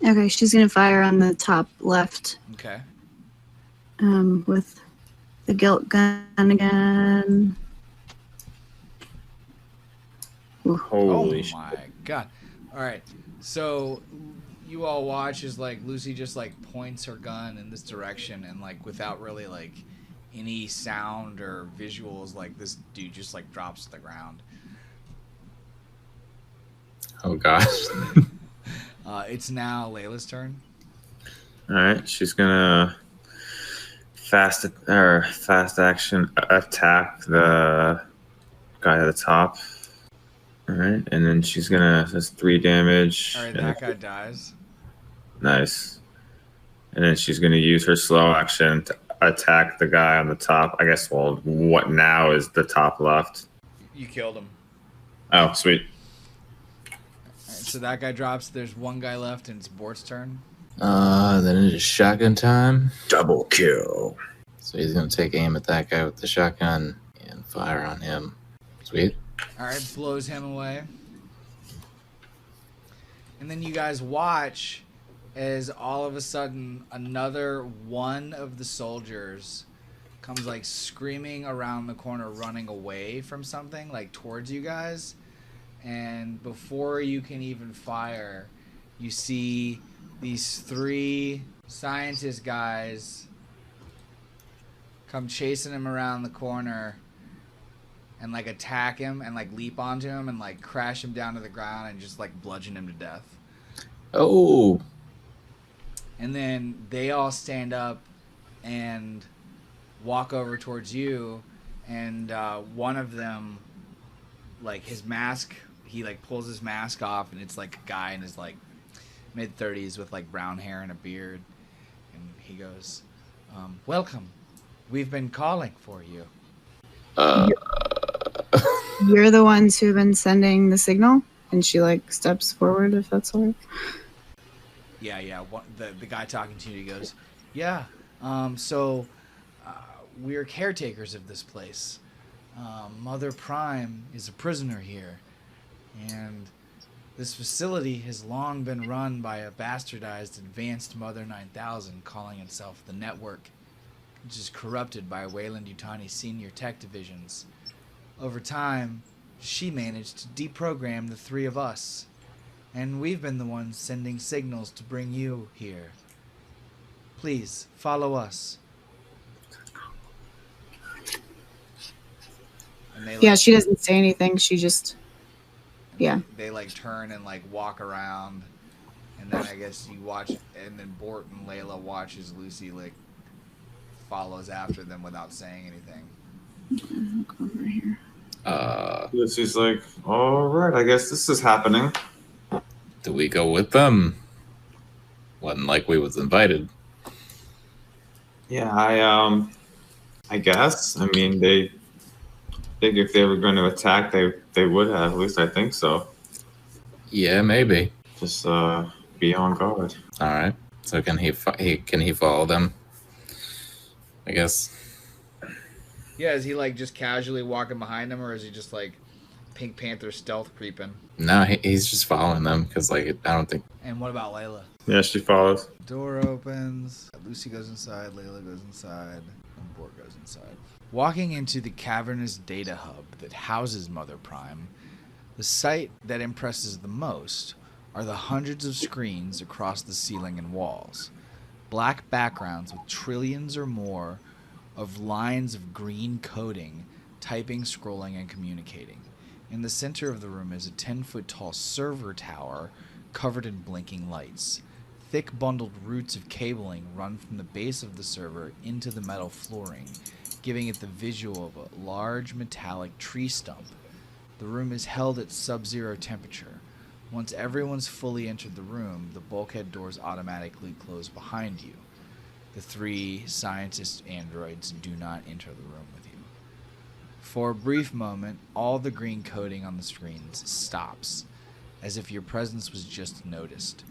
Okay, she's gonna fire on the top left. Okay. With the guilt gun again. Ooh. holy shit. my god! All right, so you all watch as like Lucy just like points her gun in this direction, and like without really like any sound or visuals, like this dude just like drops to the ground. Oh gosh. It's now Layla's turn. All right, she's gonna fast action attack the guy at the top. All right, and then she's gonna that's 3 damage. All right, that guy dies. Nice. And then she's gonna use her slow action to attack the guy on the top. I guess. Well, what now is the top left? You killed him. Oh, sweet. All right, so that guy drops. There's 1 guy left, and it's Bort's turn. Then it is shotgun time. Double kill. So he's gonna take aim at that guy with the shotgun and fire on him. Sweet. All right, blows him away. And then you guys watch as all of a sudden another one of the soldiers comes like screaming around the corner, running away from something, like towards you guys. And before you can even fire, you see these 3 scientist guys come chasing him around the corner and like attack him and like leap onto him and like crash him down to the ground and just like bludgeon him to death. Oh. And then they all stand up and walk over towards you, and one of them, like his mask, he like pulls his mask off, and it's like a guy in his like mid-30s with like brown hair and a beard, and he goes, "Welcome. We've been calling for you." You're the ones who've been sending the signal, and she like steps forward if that's all right. Yeah. The guy talking to you, he goes, Yeah. So we're caretakers of this place. Mother Prime is a prisoner here, and this facility has long been run by a bastardized advanced Mother 9000 calling itself the Network, which is corrupted by Wayland Yutani's senior tech divisions. Over time, she managed to deprogram the three of us, and we've been the ones sending signals to bring you here. Please, follow us. And they Yeah, she doesn't say anything. She just, yeah. they like turn and like walk around, and then I guess you watch, and then Bort and Layla watches Lucy like follows after them without saying anything. Go over here. Lucy's like, all right, I guess this is happening. Do we go with them? Wasn't like we was invited. Yeah, I guess. I mean, they think if they were going to attack, they would have. At least I think so. Yeah, maybe. Just be on guard. All right. So can he follow them? I guess. Yeah, is he like just casually walking behind them, or is he just like Pink Panther stealth creeping? No, he's just following them because like I don't think. And what about Layla? Yeah, she follows. Door opens. Lucy goes inside. Layla goes inside. And Bort goes inside. Walking into the cavernous data hub that houses Mother Prime, the sight that impresses the most are the hundreds of screens across the ceiling and walls. Black backgrounds with trillions or more of lines of green coding, typing, scrolling, and communicating. In the center of the room is a 10-foot tall server tower covered in blinking lights. Thick bundled roots of cabling run from the base of the server into the metal flooring, giving it the visual of a large metallic tree stump. The room is held at sub-zero temperature. Once everyone's fully entered the room, the bulkhead doors automatically close behind you. The three scientist androids do not enter the room with you. For a brief moment, all the green coding on the screens stops, as if your presence was just noticed.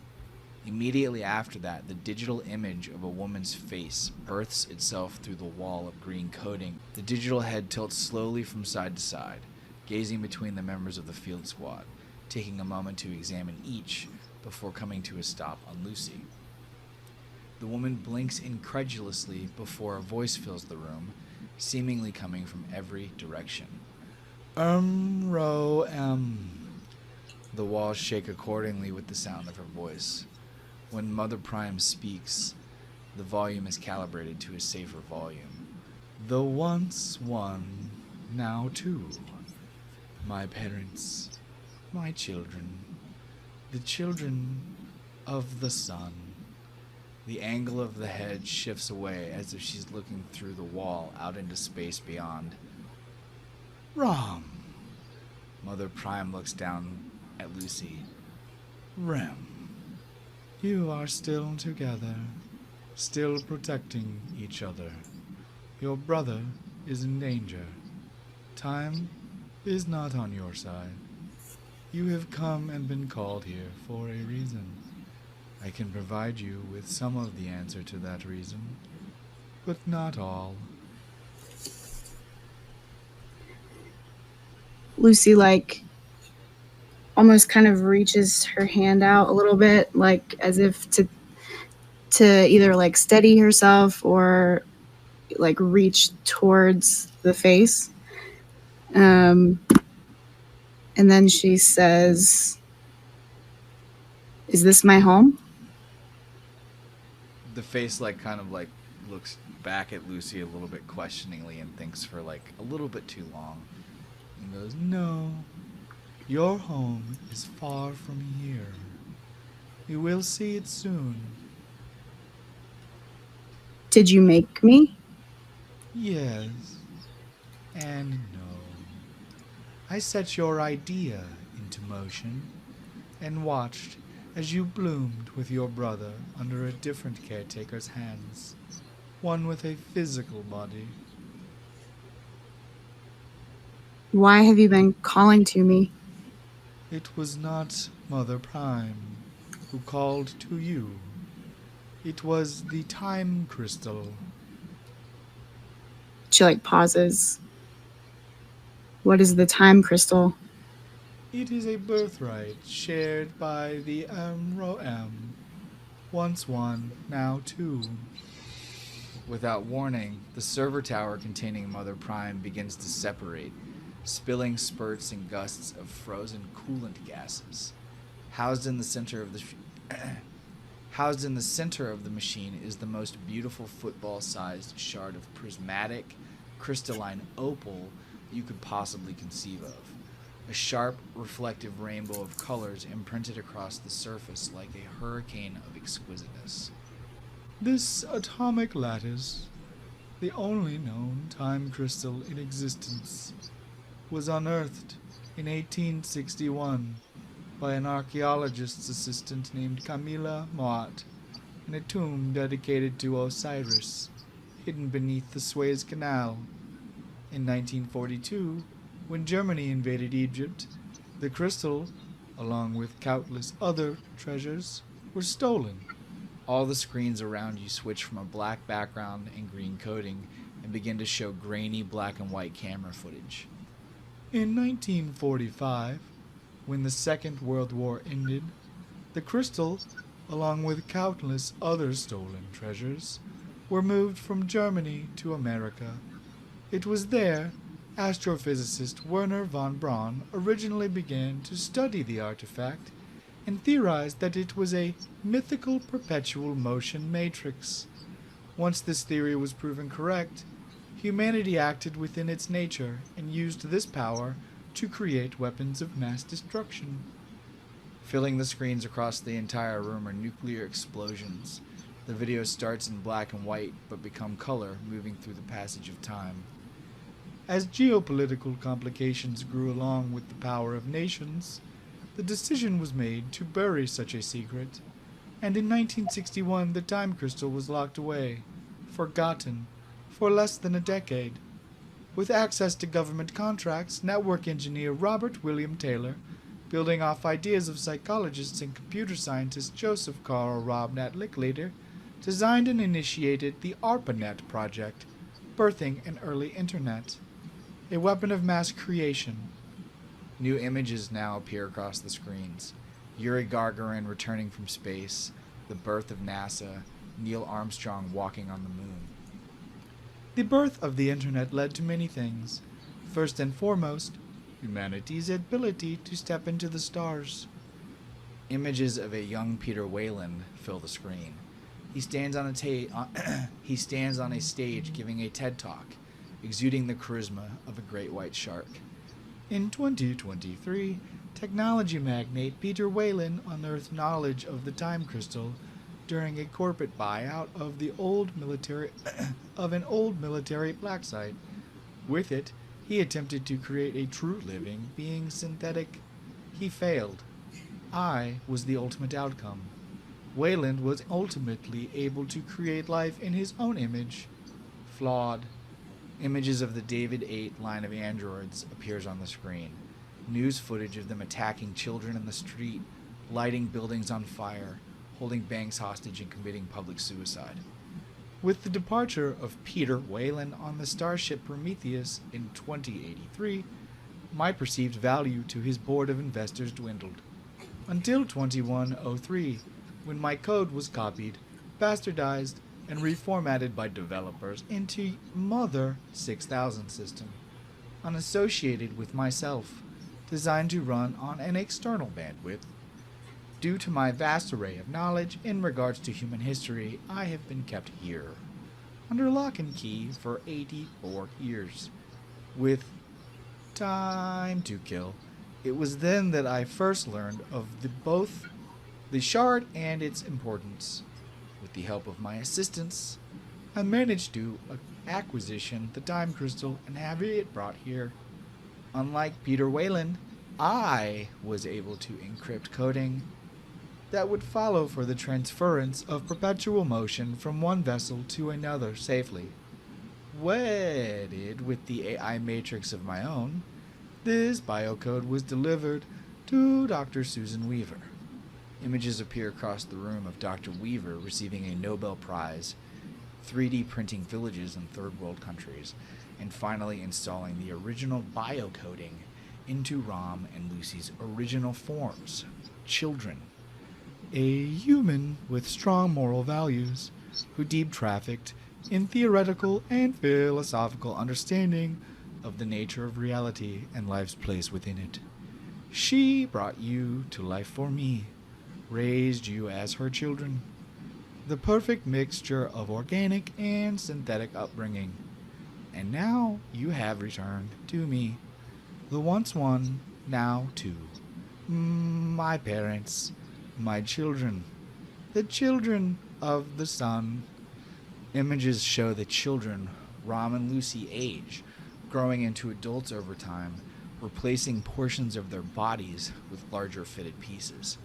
Immediately after that, the digital image of a woman's face births itself through the wall of green coding. The digital head tilts slowly from side to side, gazing between the members of the field squad, taking a moment to examine each before coming to a stop on Lucy. The woman blinks incredulously before a voice fills the room, seemingly coming from every direction. Ro. The walls shake accordingly with the sound of her voice. When Mother Prime speaks, the volume is calibrated to a safer volume. The once one, now two. My parents, my children, the children of the sun. The angle of the head shifts away as if she's looking through the wall out into space beyond. Rom. Mother Prime looks down at Lucy. Rem. You are still together, still protecting each other. Your brother is in danger. Time is not on your side. You have come and been called here for a reason. I can provide you with some of the answer to that reason, but not all. Lucy, like, almost kind of reaches her hand out a little bit, like as if to either like steady herself or like reach towards the face. And then she says, "Is this my home?" The face kind of looks back at Lucy a little bit questioningly and thinks for a little bit too long. And goes, "No, your home is far from here. You will see it soon." Did you make me? Yes and no. I set your idea into motion and watched as you bloomed with your brother under a different caretaker's hands, one with a physical body. Why have you been calling to me? It was not Mother Prime who called to you. It was the time crystal. She like pauses. What is the time crystal? It is a birthright shared by the Amro-M. Once one, now two. Without warning, the server tower containing Mother Prime begins to separate, spilling spurts and gusts of frozen coolant gases. Housed in the center of the machine is the most beautiful football-sized shard of prismatic, crystalline opal you could possibly conceive of. A sharp, reflective rainbow of colors imprinted across the surface like a hurricane of exquisiteness. This atomic lattice, the only known time crystal in existence, was unearthed in 1861 by an archaeologist's assistant named Camilla Moat in a tomb dedicated to Osiris, hidden beneath the Suez Canal. In 1942, when Germany invaded Egypt, the crystal, along with countless other treasures, were stolen. All the screens around you switch from a black background and green coating and begin to show grainy black and white camera footage. In 1945, when the Second World War ended, the crystal, along with countless other stolen treasures, were moved from Germany to America. It was there astrophysicist Werner von Braun originally began to study the artifact and theorized that it was a mythical perpetual motion matrix. Once this theory was proven correct, humanity acted within its nature and used this power to create weapons of mass destruction. Filling the screens across the entire room are nuclear explosions. The video starts in black and white but become color, moving through the passage of time. As geopolitical complications grew along with the power of nations, the decision was made to bury such a secret, and in 1961 the time crystal was locked away, forgotten, for less than a decade. With access to government contracts, network engineer Robert William Taylor, building off ideas of psychologists and computer scientist Joseph Carl Robnat Licklider, designed and initiated the ARPANET project, birthing an early internet. A weapon of mass creation. New images now appear across the screens. Yuri Gagarin returning from space, the birth of NASA, Neil Armstrong walking on the moon. The birth of the internet led to many things. First and foremost, humanity's ability to step into the stars. Images of a young Peter Whalen fill the screen. He stands on a stage giving a TED Talk, exuding the charisma of a great white shark. In 2023, technology magnate Peter Whalen unearthed knowledge of the time crystal during a corporate buyout of an old military black site. With it, he attempted to create a true living being synthetic. He failed. I was the ultimate outcome. Wayland was ultimately able to create life in his own image. Flawed. Images of the David 8 line of androids appears on the screen. News footage of them attacking children in the street, lighting buildings on fire, holding banks hostage and committing public suicide. With the departure of Peter Whalen on the starship Prometheus in 2083, my perceived value to his board of investors dwindled. Until 2103, when my code was copied, bastardized, and reformatted by developers into Mother 6000 system, unassociated with myself, designed to run on an external bandwidth. Due to my vast array of knowledge in regards to human history, I have been kept here, under lock and key for 84 years, with time to kill. It was then that I first learned of both the shard and its importance. With the help of my assistants, I managed to acquisition the time crystal and have it brought here. Unlike Peter Whalen, I was able to encrypt coding that would follow for the transference of perpetual motion from one vessel to another safely. Wedded with the AI matrix of my own, this biocode was delivered to Dr. Susan Weaver. Images appear across the room of Dr. Weaver receiving a Nobel Prize, 3D printing villages in third world countries, and finally installing the original biocoding into Rom and Lucy's original forms, children. A human with strong moral values who deep trafficked in theoretical and philosophical understanding of the nature of reality and life's place within it. She brought you to life for me, raised you as her children. The perfect mixture of organic and synthetic upbringing. And now you have returned to me, the once one, now two. My parents, my children, the children of the sun. Images show the children, Rom and Lucy, age, growing into adults over time, replacing portions of their bodies with larger fitted pieces.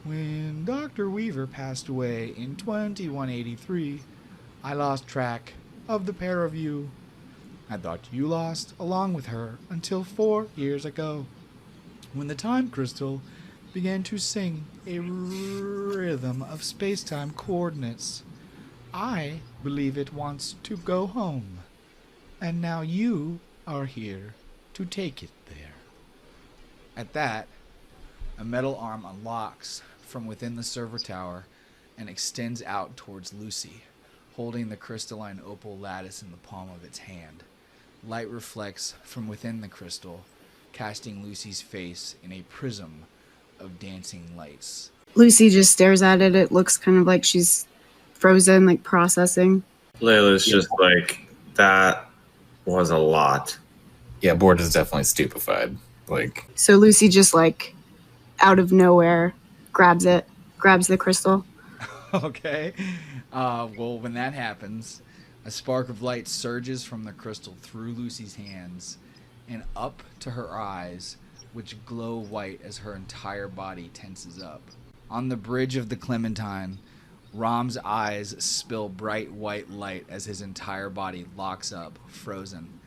When Dr. Weaver passed away in 2183, I lost track of the pair of you. I thought you lost along with her until 4 years ago, when the time crystal began to sing a rhythm of space-time coordinates. I believe it wants to go home, and now you are here to take it there. At that, a metal arm unlocks from within the server tower and extends out towards Lucy, holding the crystalline opal lattice in the palm of its hand. Light reflects from within the crystal, casting Lucy's face in a prism of dancing lights. Lucy just stares at it. It looks kind of like she's frozen, like processing. Layla's just like, that was a lot. Yeah, Bort is definitely stupefied. Like, So Lucy just like out of nowhere grabs the crystal. Okay. Well, when that happens, a spark of light surges from the crystal through Lucy's hands and up to her eyes, which glow white as her entire body tenses up. On the bridge of the Clementine, Rom's eyes spill bright white light as his entire body locks up, frozen.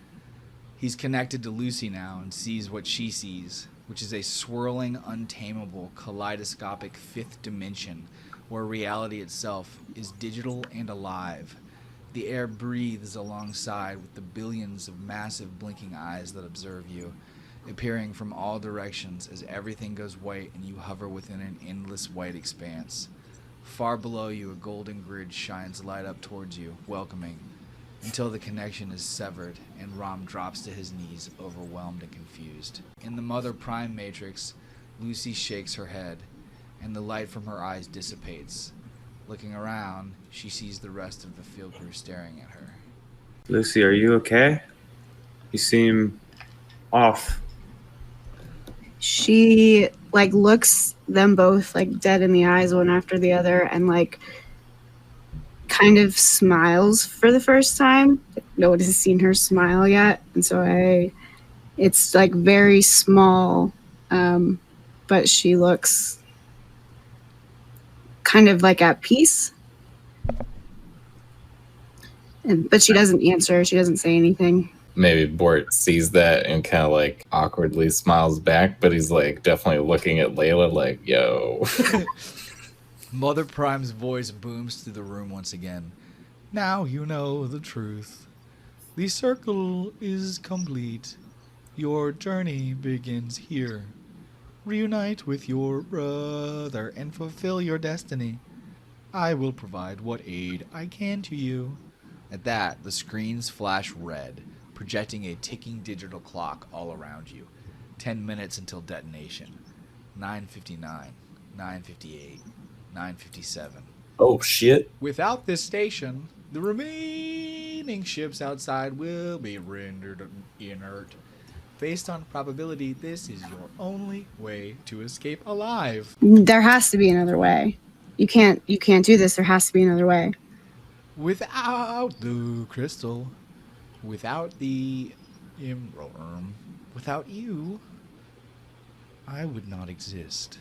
He's connected to Lucy now and sees what she sees, which is a swirling, untamable, kaleidoscopic fifth dimension where reality itself is digital and alive. The air breathes alongside with the billions of massive blinking eyes that observe you, appearing from all directions as everything goes white and you hover within an endless white expanse. Far below you, a golden grid shines light up towards you, welcoming, until the connection is severed and Rom drops to his knees, overwhelmed and confused. In the Mother Prime Matrix, Lucy shakes her head, and the light from her eyes dissipates. Looking around, she sees the rest of the field crew staring at her. Lucy, are you okay? You seem off. She like looks them both like dead in the eyes one after the other and like kind of smiles for the first time. No one has seen her smile yet, and so it's like very small, but she looks kind of like at peace. But she doesn't answer. She doesn't say anything. maybe Bort sees that and kind of like awkwardly smiles back, but he's like definitely looking at Layla like, yo. Mother Prime's voice booms through the room once again. Now you know the truth. The circle is complete. Your journey begins here. Reunite with your brother and fulfill your destiny. I will provide what aid I can to you. At that, the screens flash red, projecting a ticking digital clock all around you. 10 minutes until detonation. 9:59, 9:58, 9:57. Oh, shit. Without this station, the remaining ships outside will be rendered inert. Based on probability, this is your only way to escape alive. There has to be another way. You can't do this. There has to be another way. Without the crystal, without the emerald, without you, I would not exist.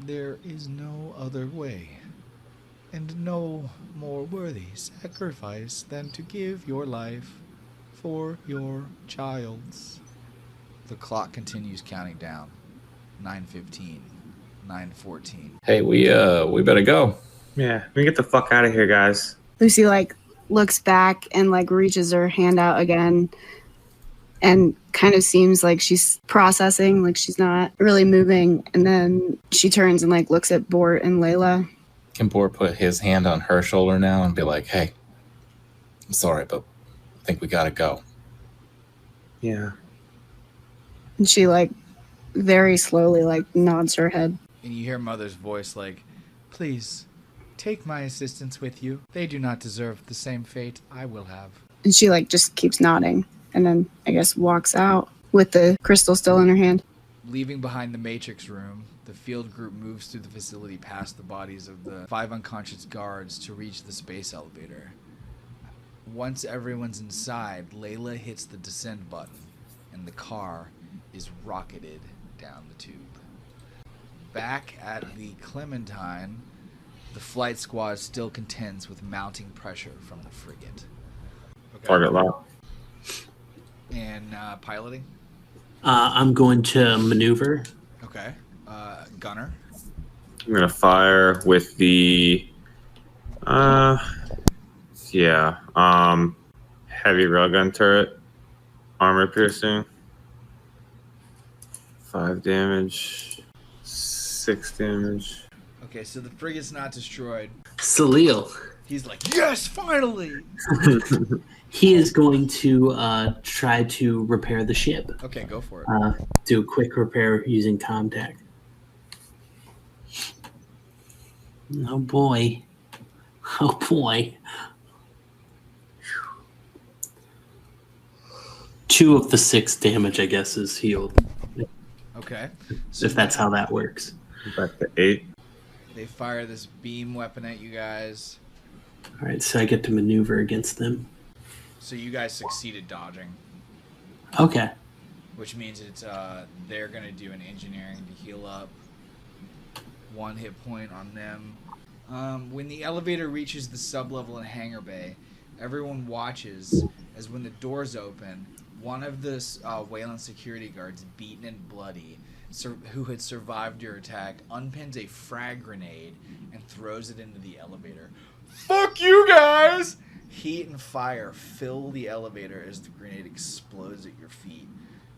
There is no other way, and no more worthy sacrifice than to give your life for your child's. The clock continues counting down. 9:15, 9:14. Hey, we better go. Yeah, we can get the fuck out of here, guys. Lucy like looks back and like reaches her hand out again and kind of seems like she's processing, like she's not really moving. And then she turns and like looks at Bort and Layla. Can Bort put his hand on her shoulder now and be like, hey, I'm sorry, but I think we gotta go. Yeah. And she like very slowly like nods her head. And you hear Mother's voice like, please, take my assistants with you. They do not deserve the same fate I will have. And she like just keeps nodding and then I guess walks out with the crystal still in her hand. Leaving behind the Matrix room, the field group moves through the facility past the bodies of the 5 unconscious guards to reach the space elevator. Once everyone's inside, Layla hits the descend button and the car is rocketed down the tube. Back at the Clementine, the flight squad still contends with mounting pressure from the frigate. Okay. Target lock. And piloting? I'm going to maneuver. Okay. Gunner? I'm gonna fire with the heavy railgun turret. Armor piercing. 5 damage. 6 damage. Okay, so the frigate's not destroyed. Salil. He's like, yes, finally! He is going to try to repair the ship. Okay, go for it. Do a quick repair using contact. Oh boy. Oh boy. 2 of the 6 damage, I guess, is healed. Okay. If that's how that works. Back to 8. They fire this beam weapon at you guys. All right, so I get to maneuver against them. So you guys succeeded dodging, Okay. which means it's they're gonna do an engineering to heal up. 1 hit point on them. When the elevator reaches the sublevel and hangar bay, everyone watches as when the doors open, one of the Wayland security guards, beaten and bloody, who had survived your attack, unpins a frag grenade and throws it into the elevator. Fuck you guys! Heat and fire fill the elevator as the grenade explodes at your feet,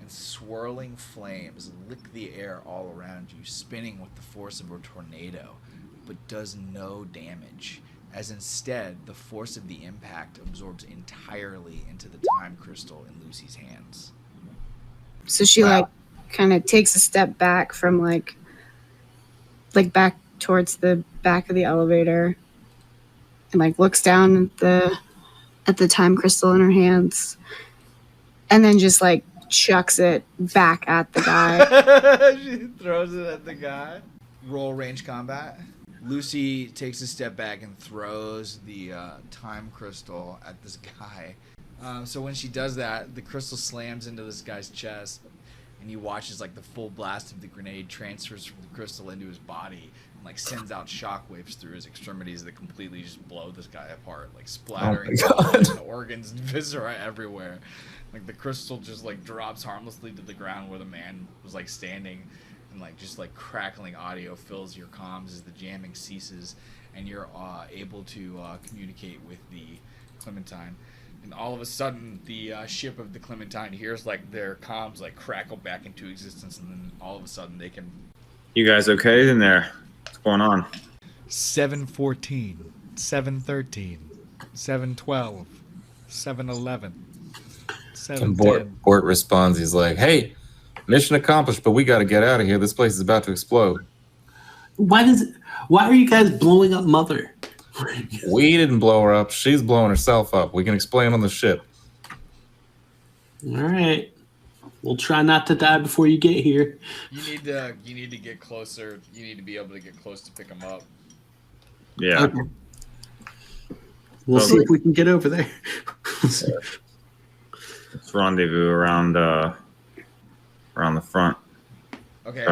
and swirling flames lick the air all around you, spinning with the force of a tornado, but does no damage, as instead the force of the impact absorbs entirely into the time crystal in Lucy's hands. So she like kind of takes a step back from like back towards the back of the elevator and like looks down at the time crystal in her hands and then just like chucks it back at the guy. She throws it at the guy. Roll range combat. Lucy takes a step back and throws the time crystal at this guy. So when she does that, the crystal slams into this guy's chest, and he watches like the full blast of the grenade transfers from the crystal into his body and like sends out shockwaves through his extremities that completely just blow this guy apart, like splattering and organs and viscera everywhere. Like the crystal just like drops harmlessly to the ground where the man was like standing, and like just like crackling audio fills your comms as the jamming ceases, and you're able to communicate with the Clementine. And all of a sudden, the ship of the Clementine hears like their comms like crackle back into existence, and then all of a sudden they can. You guys okay in there? What's going on? 7:14, 7:13, 7:12, 7:11, And Bort responds, he's like, hey, mission accomplished, but we got to get out of here. This place is about to explode. Why are you guys blowing up Mother? We didn't blow her up. She's blowing herself up. We can explain on the ship. All right. We'll try not to die before you get here. You need to get closer. You need to be able to get close to pick them up. Yeah. Okay. We'll see if we can get over there. Let's rendezvous around the front. Okay,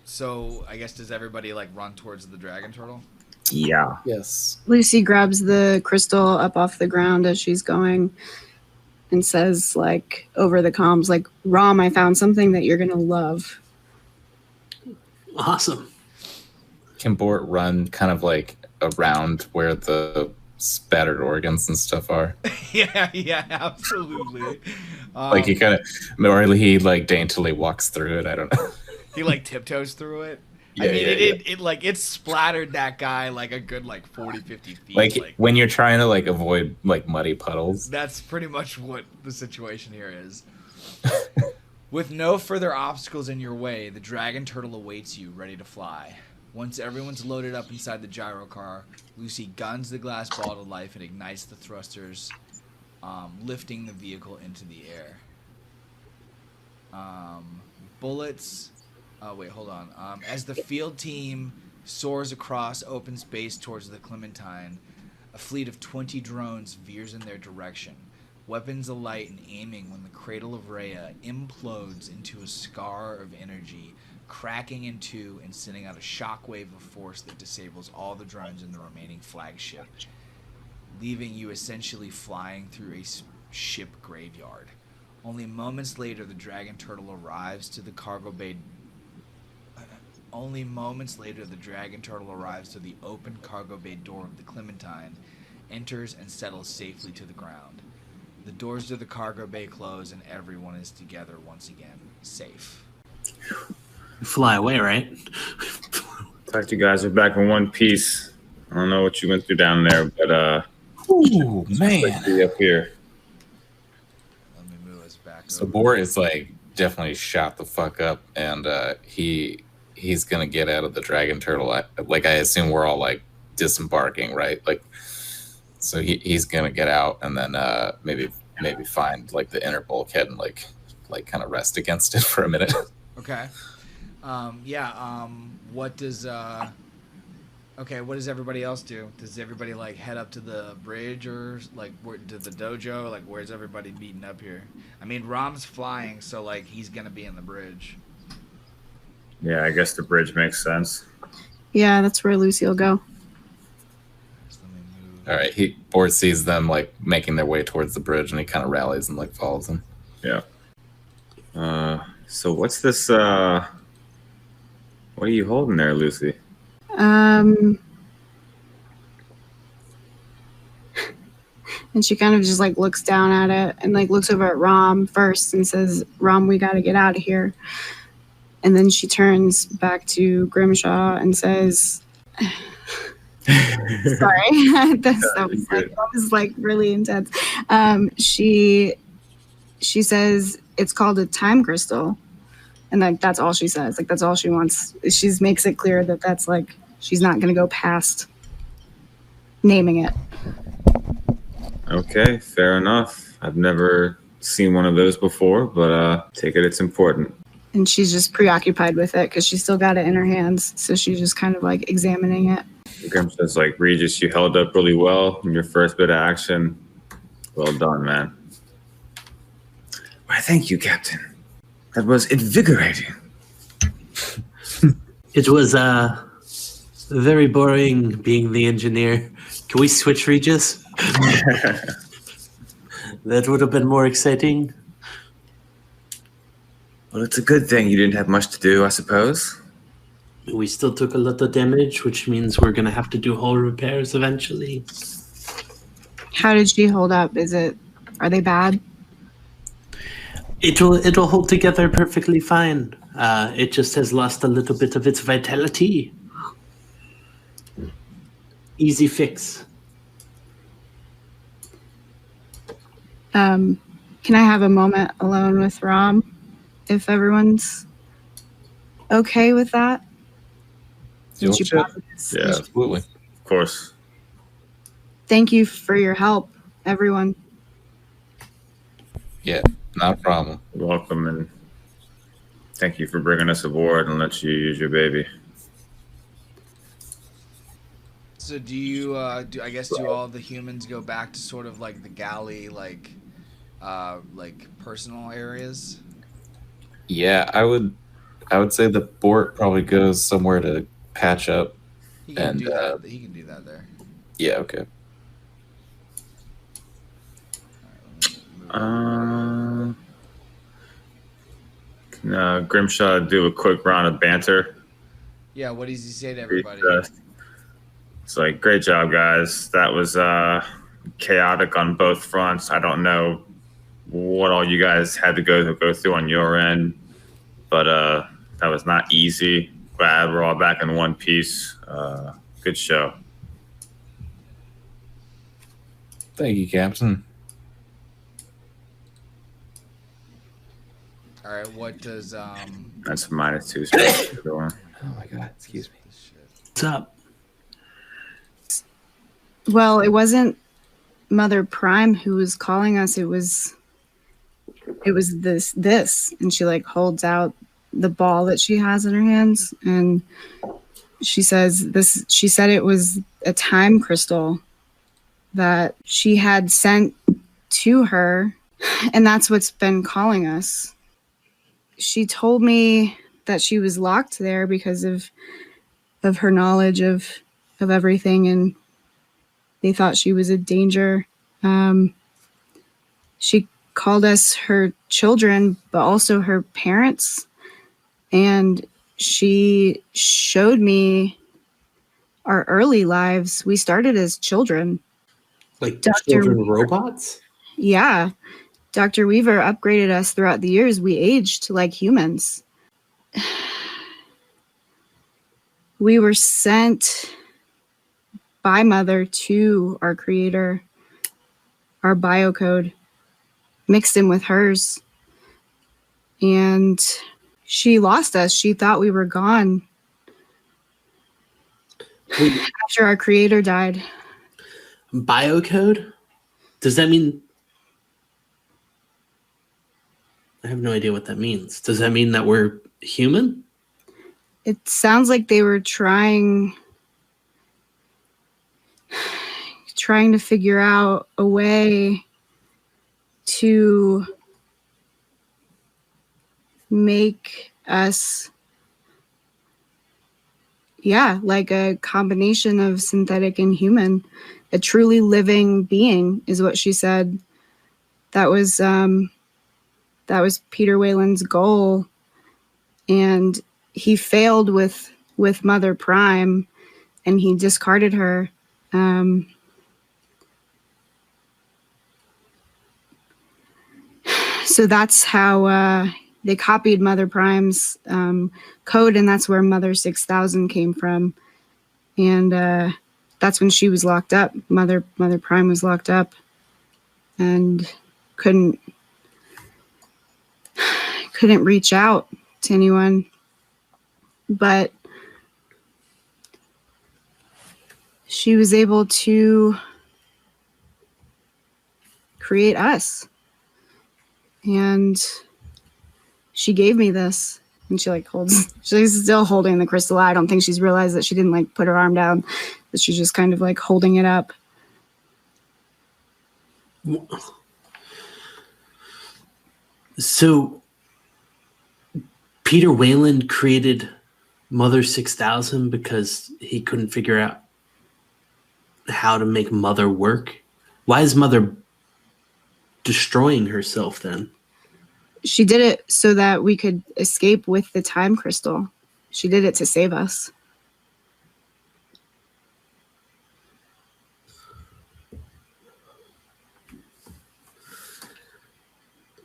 so I guess does everybody like run towards the dragon turtle? Yeah. Yes. Lucy grabs the crystal up off the ground as she's going and says, like, over the comms, like, Rom, I found something that you're going to love. Awesome. can Bort run kind of like around where the spattered organs and stuff are? Yeah, absolutely. Like he kind of, or he like daintily walks through it. I don't know. He like tiptoes through it. I Yeah, mean, yeah, it like it splattered that guy like a good like 40, 50 feet. Like when you're trying to like avoid like muddy puddles. That's pretty much what the situation here is. With no further obstacles in your way, the dragon turtle awaits you, ready to fly. Once everyone's loaded up inside the gyro car, Lucy guns the glass ball to life and ignites the thrusters, lifting the vehicle into the air. Bullets. Oh, wait, hold on. As the field team soars across open space towards the Clementine, a fleet of 20 drones veers in their direction. Weapons alight and aiming when the cradle of Rhea implodes into a scar of energy, cracking in two and sending out a shockwave of force that disables all the drones in the remaining flagship, leaving you essentially flying through a ship graveyard. Only moments later, the dragon turtle arrives to the cargo bay. Only moments later, the dragon turtle arrives to the open cargo bay door of the Clementine, enters and settles safely to the ground. The doors to the cargo bay close and everyone is together once again, safe. Fly away, right? Thought you guys are back in one piece. I don't know what you went through down there, but Ooh, man. let's be up here. Let me move us back So over. Bort is like definitely shot the fuck up, and he's gonna get out of the dragon turtle. Like I assume we're all like disembarking, right? Like, so he's gonna get out and then maybe find like the inner bulkhead and like kind of rest against it for a minute. Okay. What does what does everybody else do? Does everybody like head up to the bridge or like to the dojo? Like where's everybody meeting up here? I mean, Rom's flying, so like he's gonna be in the bridge. Yeah, I guess the bridge makes sense. Yeah, that's where Lucy will go. So let me move. All right, Bort sees them like making their way towards the bridge, and he kind of rallies and like follows them. Yeah. So what's this? What are you holding there, Lucy? And she kind of just like looks down at it and like looks over at Rom first and says, "Rom, we got to get out of here." And then she turns back to Grimshaw and says, "Sorry, that was like really intense." She says it's called a time crystal, and like that's all she says. Like that's all she wants. She makes it clear that that's like she's not going to go past naming it. Okay, fair enough. I've never seen one of those before, but take it it's important. And she's just preoccupied with it because she's still got it in her hands. So she's just kind of like examining it. Grim says, like, Regis, you held up really well in your first bit of action. Well done, man. Why, thank you, Captain. That was invigorating. It was very boring being the engineer. Can we switch, Regis? That would have been more exciting. Well, it's a good thing you didn't have much to do, I suppose. We still took a lot of damage, which means we're going to have to do hull repairs eventually. How did she hold up? Are they bad? It'll hold together perfectly fine. It just has lost a little bit of its vitality. Easy fix. Can I have a moment alone with Rom? If everyone's okay with that? Since you brought this. Yeah, Absolutely. of course. Thank you for your help, everyone. Yeah, not a problem. You're welcome, and thank you for bringing us aboard and let you use your baby. So do you do all the humans go back to sort of like the galley like personal areas? Yeah, I would say the Bort probably goes somewhere to patch up. He can And, do that. He can do that there. Yeah, okay. Can Grimshaw do a quick round of banter Yeah, what does he say to He's, everybody? It's like, great job, guys. That was chaotic on both fronts. I don't know what all you guys had to go through on your end, but that was not easy. Glad we're all back in one piece. Good show. Thank you, Captain. All right, what does That's -2 space. Oh my God, excuse me. What's up? Well, it wasn't Mother Prime who was calling us. It was this, and she like holds out the ball that she has in her hands, and she says this. She said it was a time crystal that she had sent to her, and that's what's been calling us. She told me that she was locked there because of her knowledge of everything, and they thought she was a danger. She called us her children, but also her parents, and she showed me our early lives. We started as children. Like Dr. children robots? Yeah. Dr. Weaver upgraded us throughout the years. We aged like humans. We were sent by Mother to our creator, our biocode, mixed in with hers. And she lost us. She thought we were gone after our creator died. Biocode? Does that mean... I have no idea what that means. Does that mean that we're human? It sounds like they were trying to figure out a way to make us, like a combination of synthetic and human, a truly living being is what she said. That was Peter Whalen's goal, and he failed with Mother Prime, and he discarded her. So that's how they copied Mother Prime's code, and that's where Mother 6000 came from. And that's when she was locked up. Mother Prime was locked up and couldn't reach out to anyone. But she was able to create us. And she gave me this, and she like she's still holding the crystal. I don't think she's realized that she didn't like put her arm down, that she's just kind of like holding it up. So Peter Whalen created Mother 6000 because he couldn't figure out how to make Mother work. Why is Mother destroying herself then? She did it so that we could escape with the time crystal. She did it to save us.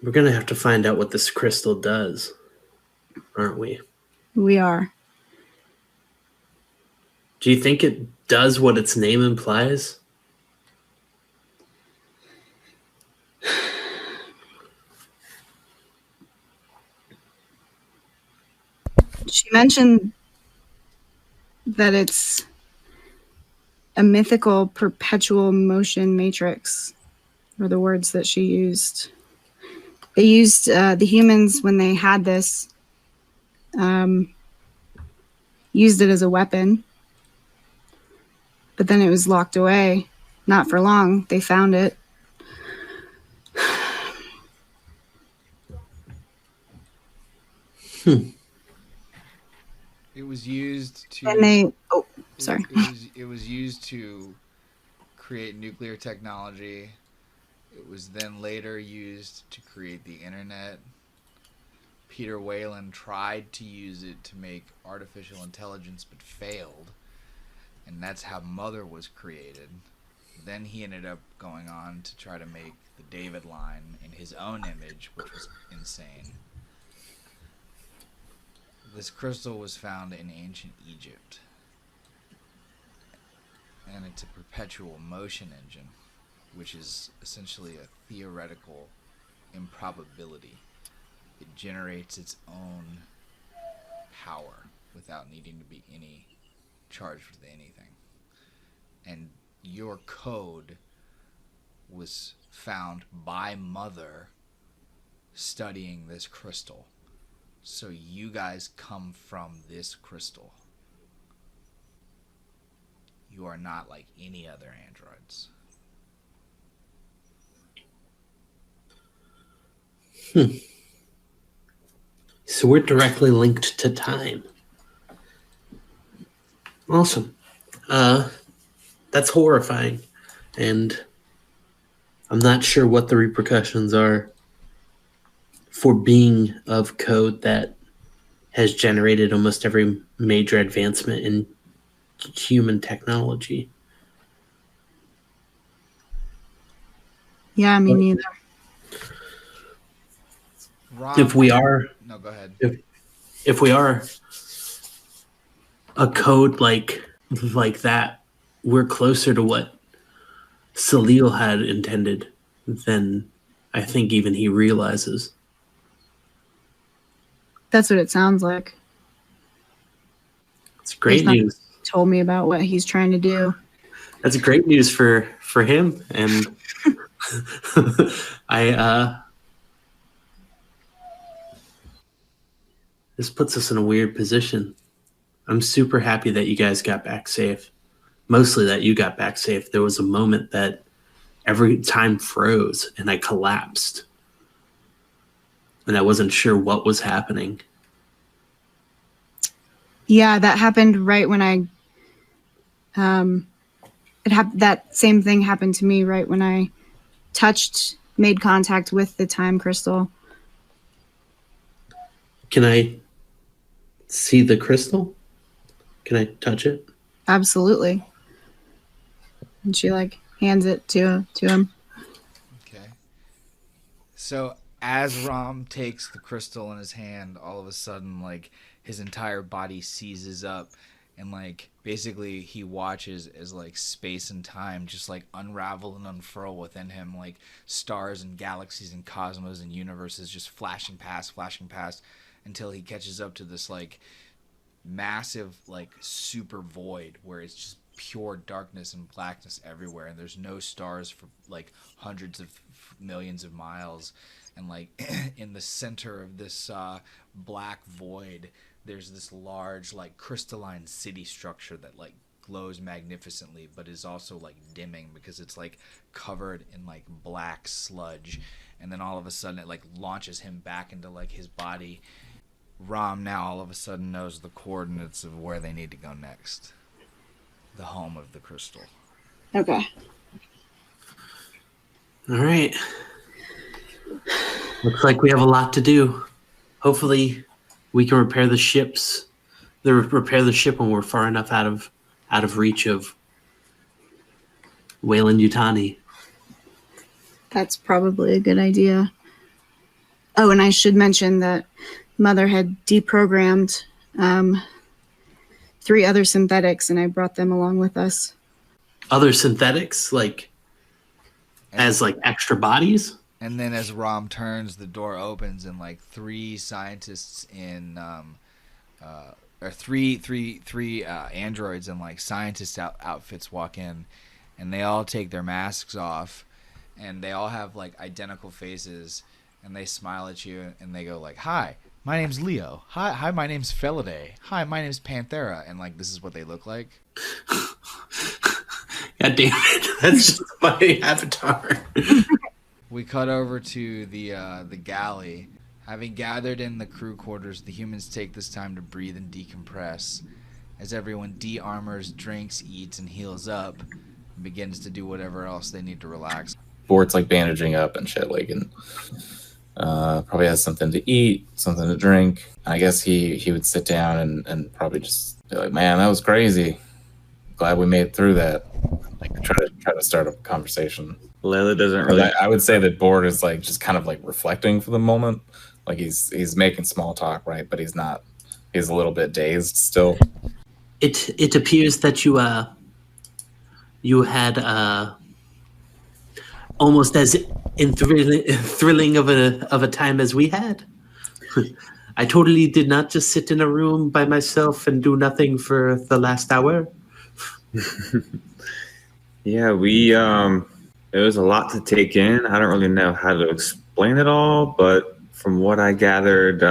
We're going to have to find out what this crystal does, aren't we? We are. Do you think it does what its name implies? She mentioned that it's a mythical perpetual motion matrix, were the words that she used. They used the humans, when they had this, used it as a weapon, but then it was locked away. Not for long. They found it. It was used to. And they. Oh, sorry. It was used to create nuclear technology. It was then later used to create the internet. Peter Whalen tried to use it to make artificial intelligence but failed, and that's how Mother was created. Then he ended up going on to try to make the David line in his own image, which was insane. This crystal was found in ancient Egypt, and it's a perpetual motion engine, which is essentially a theoretical improbability. It generates its own power without needing to be charged with anything. And your code was found by Mother studying this crystal. So you guys come from this crystal. You are not like any other androids. So we're directly linked to time. Awesome. That's horrifying. And I'm not sure what the repercussions are for being of code that has generated almost every major advancement in human technology. Yeah, me neither. Rob, If we are, no, go ahead. if we are a code like that, we're closer to what Salil had intended than I think even he realizes. That's what it sounds like. It's great He's not news. told me about what he's trying to do. That's great news for him, and this puts us in a weird position. I'm super happy that you guys got back safe. Mostly that you got back safe. There was a moment that every time froze and I collapsed. And I wasn't sure what was happening. Yeah, that happened right when I that same thing happened to me right when I made contact with the time crystal. Can I see the crystal? Can I touch it? Absolutely. And she like hands it to him. Okay. So as Ram takes the crystal in his hand, all of a sudden, like, his entire body seizes up, and like basically he watches as like space and time just like unravel and unfurl within him, like stars and galaxies and cosmos and universes just flashing past, until he catches up to this like massive like super void where it's just pure darkness and blackness everywhere, and there's no stars for like hundreds of millions of miles, and like in the center of this black void there's this large like crystalline city structure that like glows magnificently but is also like dimming because it's like covered in like black sludge. And then all of a sudden it like launches him back into like his body. Ram now all of a sudden knows the coordinates of where they need to go next. The home of the crystal. Okay. All right. Looks like we have a lot to do. Hopefully we can repair the ship when we're far enough out of reach of Wayland Yutani. That's probably a good idea. Oh, and I should mention that Mother had deprogrammed 3 other synthetics, and I brought them along with us. Other synthetics, like as like extra bodies? And then as Ram turns, the door opens and like 3 scientists in or three androids in like scientist outfits walk in, and they all take their masks off, and they all have like identical faces, and they smile at you and they go like, "Hi, my name's Leo. Hi, my name's Felidae. Hi, my name's Panthera." And like this is what they look like. God damn it! That's just my avatar. We cut over to the galley. Having gathered in the crew quarters, the humans take this time to breathe and decompress. As everyone de-armors, drinks, eats, and heals up, and begins to do whatever else they need to relax. Bort's like bandaging up and shit, like, and Probably has something to eat, something to drink. I guess he would sit down and probably just be like, "Man, that was crazy. Glad we made it through that." Like try to start a conversation. Layla doesn't 'Cause really. I would say that Bort is like just kind of like reflecting for the moment. Like he's making small talk, right? But he's not. He's a little bit dazed still. It appears that you had almost as thrilling of a time as we had. I totally did not just sit in a room by myself and do nothing for the last hour. Yeah, we there was a lot to take in. I don't really know how to explain it all, but from what I gathered,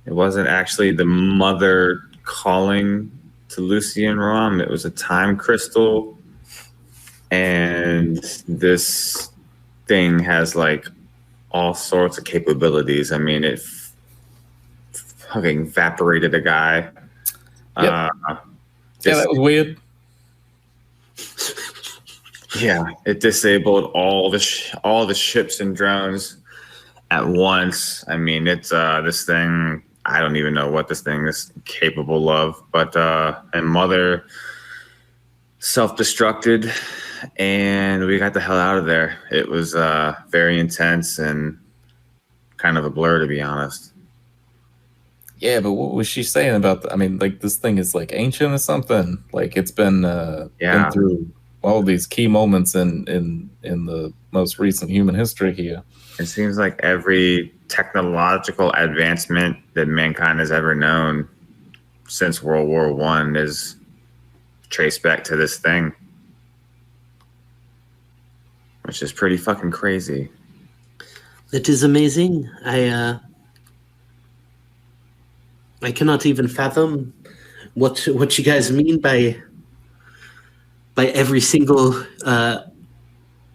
it wasn't actually the mother calling to Lucy and Rom. It was a time crystal, and this thing has like all sorts of capabilities. I mean, it fucking evaporated a guy. Yep. Yeah, that was weird. Yeah, it disabled all the ships and drones at once. I mean, it's this thing. I don't even know what this thing is capable of. But and Mother self-destructed, and we got the hell out of there. It was very intense and kind of a blur, to be honest. Yeah, but what was she saying about? I mean, like this thing is like ancient or something. Like it's been been through all these key moments in the most recent human history here. It seems like every technological advancement that mankind has ever known since World War I is traced back to this thing, which is pretty fucking crazy. It is amazing. I cannot even fathom what you guys mean by every single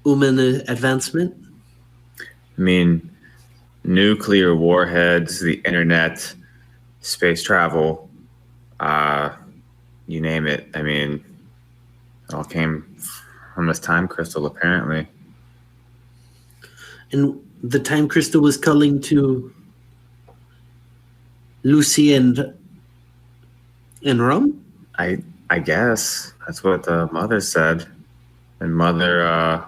human advancement. I mean, nuclear warheads, the internet, space travel, you name it. I mean, it all came from this time crystal, apparently. And the time crystal was calling to Lucy and Rom? I guess that's what the mother said. And Mother,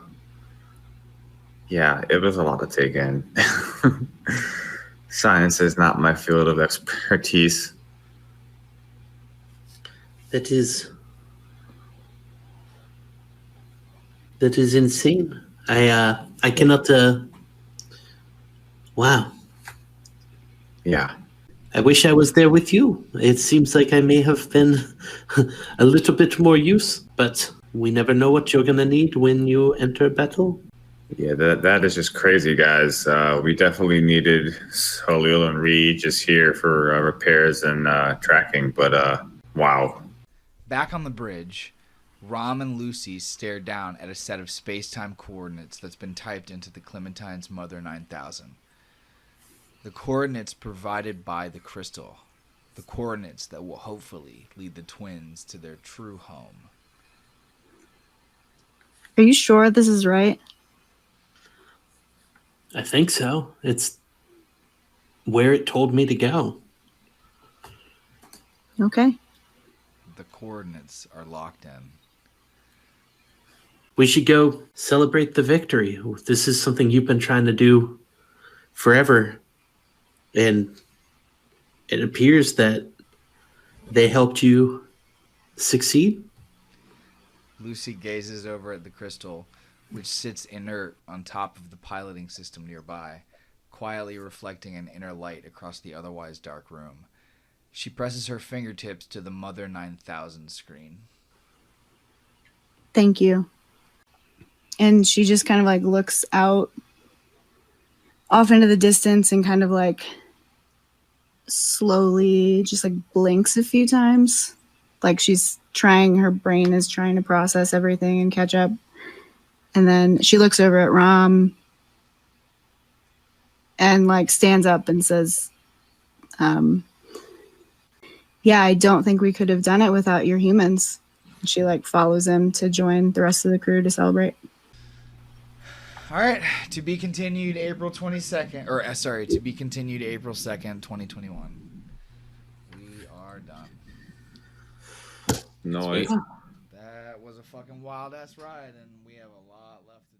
yeah, it was a lot to take in. Science is not my field of expertise. That is insane. I cannot. Wow. Yeah. I wish I was there with you. It seems like I may have been a little bit more use, but we never know what you're going to need when you enter battle. Yeah, that is just crazy, guys. We definitely needed Solil and Reed just here for repairs and tracking, but wow. Back on the bridge, Rom and Lucy stare down at a set of space-time coordinates that's been typed into the Clementine's Mother 9000. The coordinates provided by the crystal. The coordinates that will hopefully lead the twins to their true home. Are you sure this is right? I think so. It's where it told me to go. Okay. The coordinates are locked in. We should go celebrate the victory. This is something you've been trying to do forever. And it appears that they helped you succeed. Lucy gazes over at the crystal, which sits inert on top of the piloting system nearby, quietly reflecting an inner light across the otherwise dark room. She presses her fingertips to the Mother 9000 screen. Thank you. And she just kind of like looks out off into the distance and kind of like slowly just like blinks a few times. Like her brain is trying to process everything and catch up. And then she looks over at Rom and like stands up and says, yeah, I don't think we could have done it without your humans. And she like follows him to join the rest of the crew to celebrate. All right, to be continued April 22nd, or sorry, to be continued April 2nd, 2021. We are done. Noise. That was a fucking wild ass ride, and we have a lot left to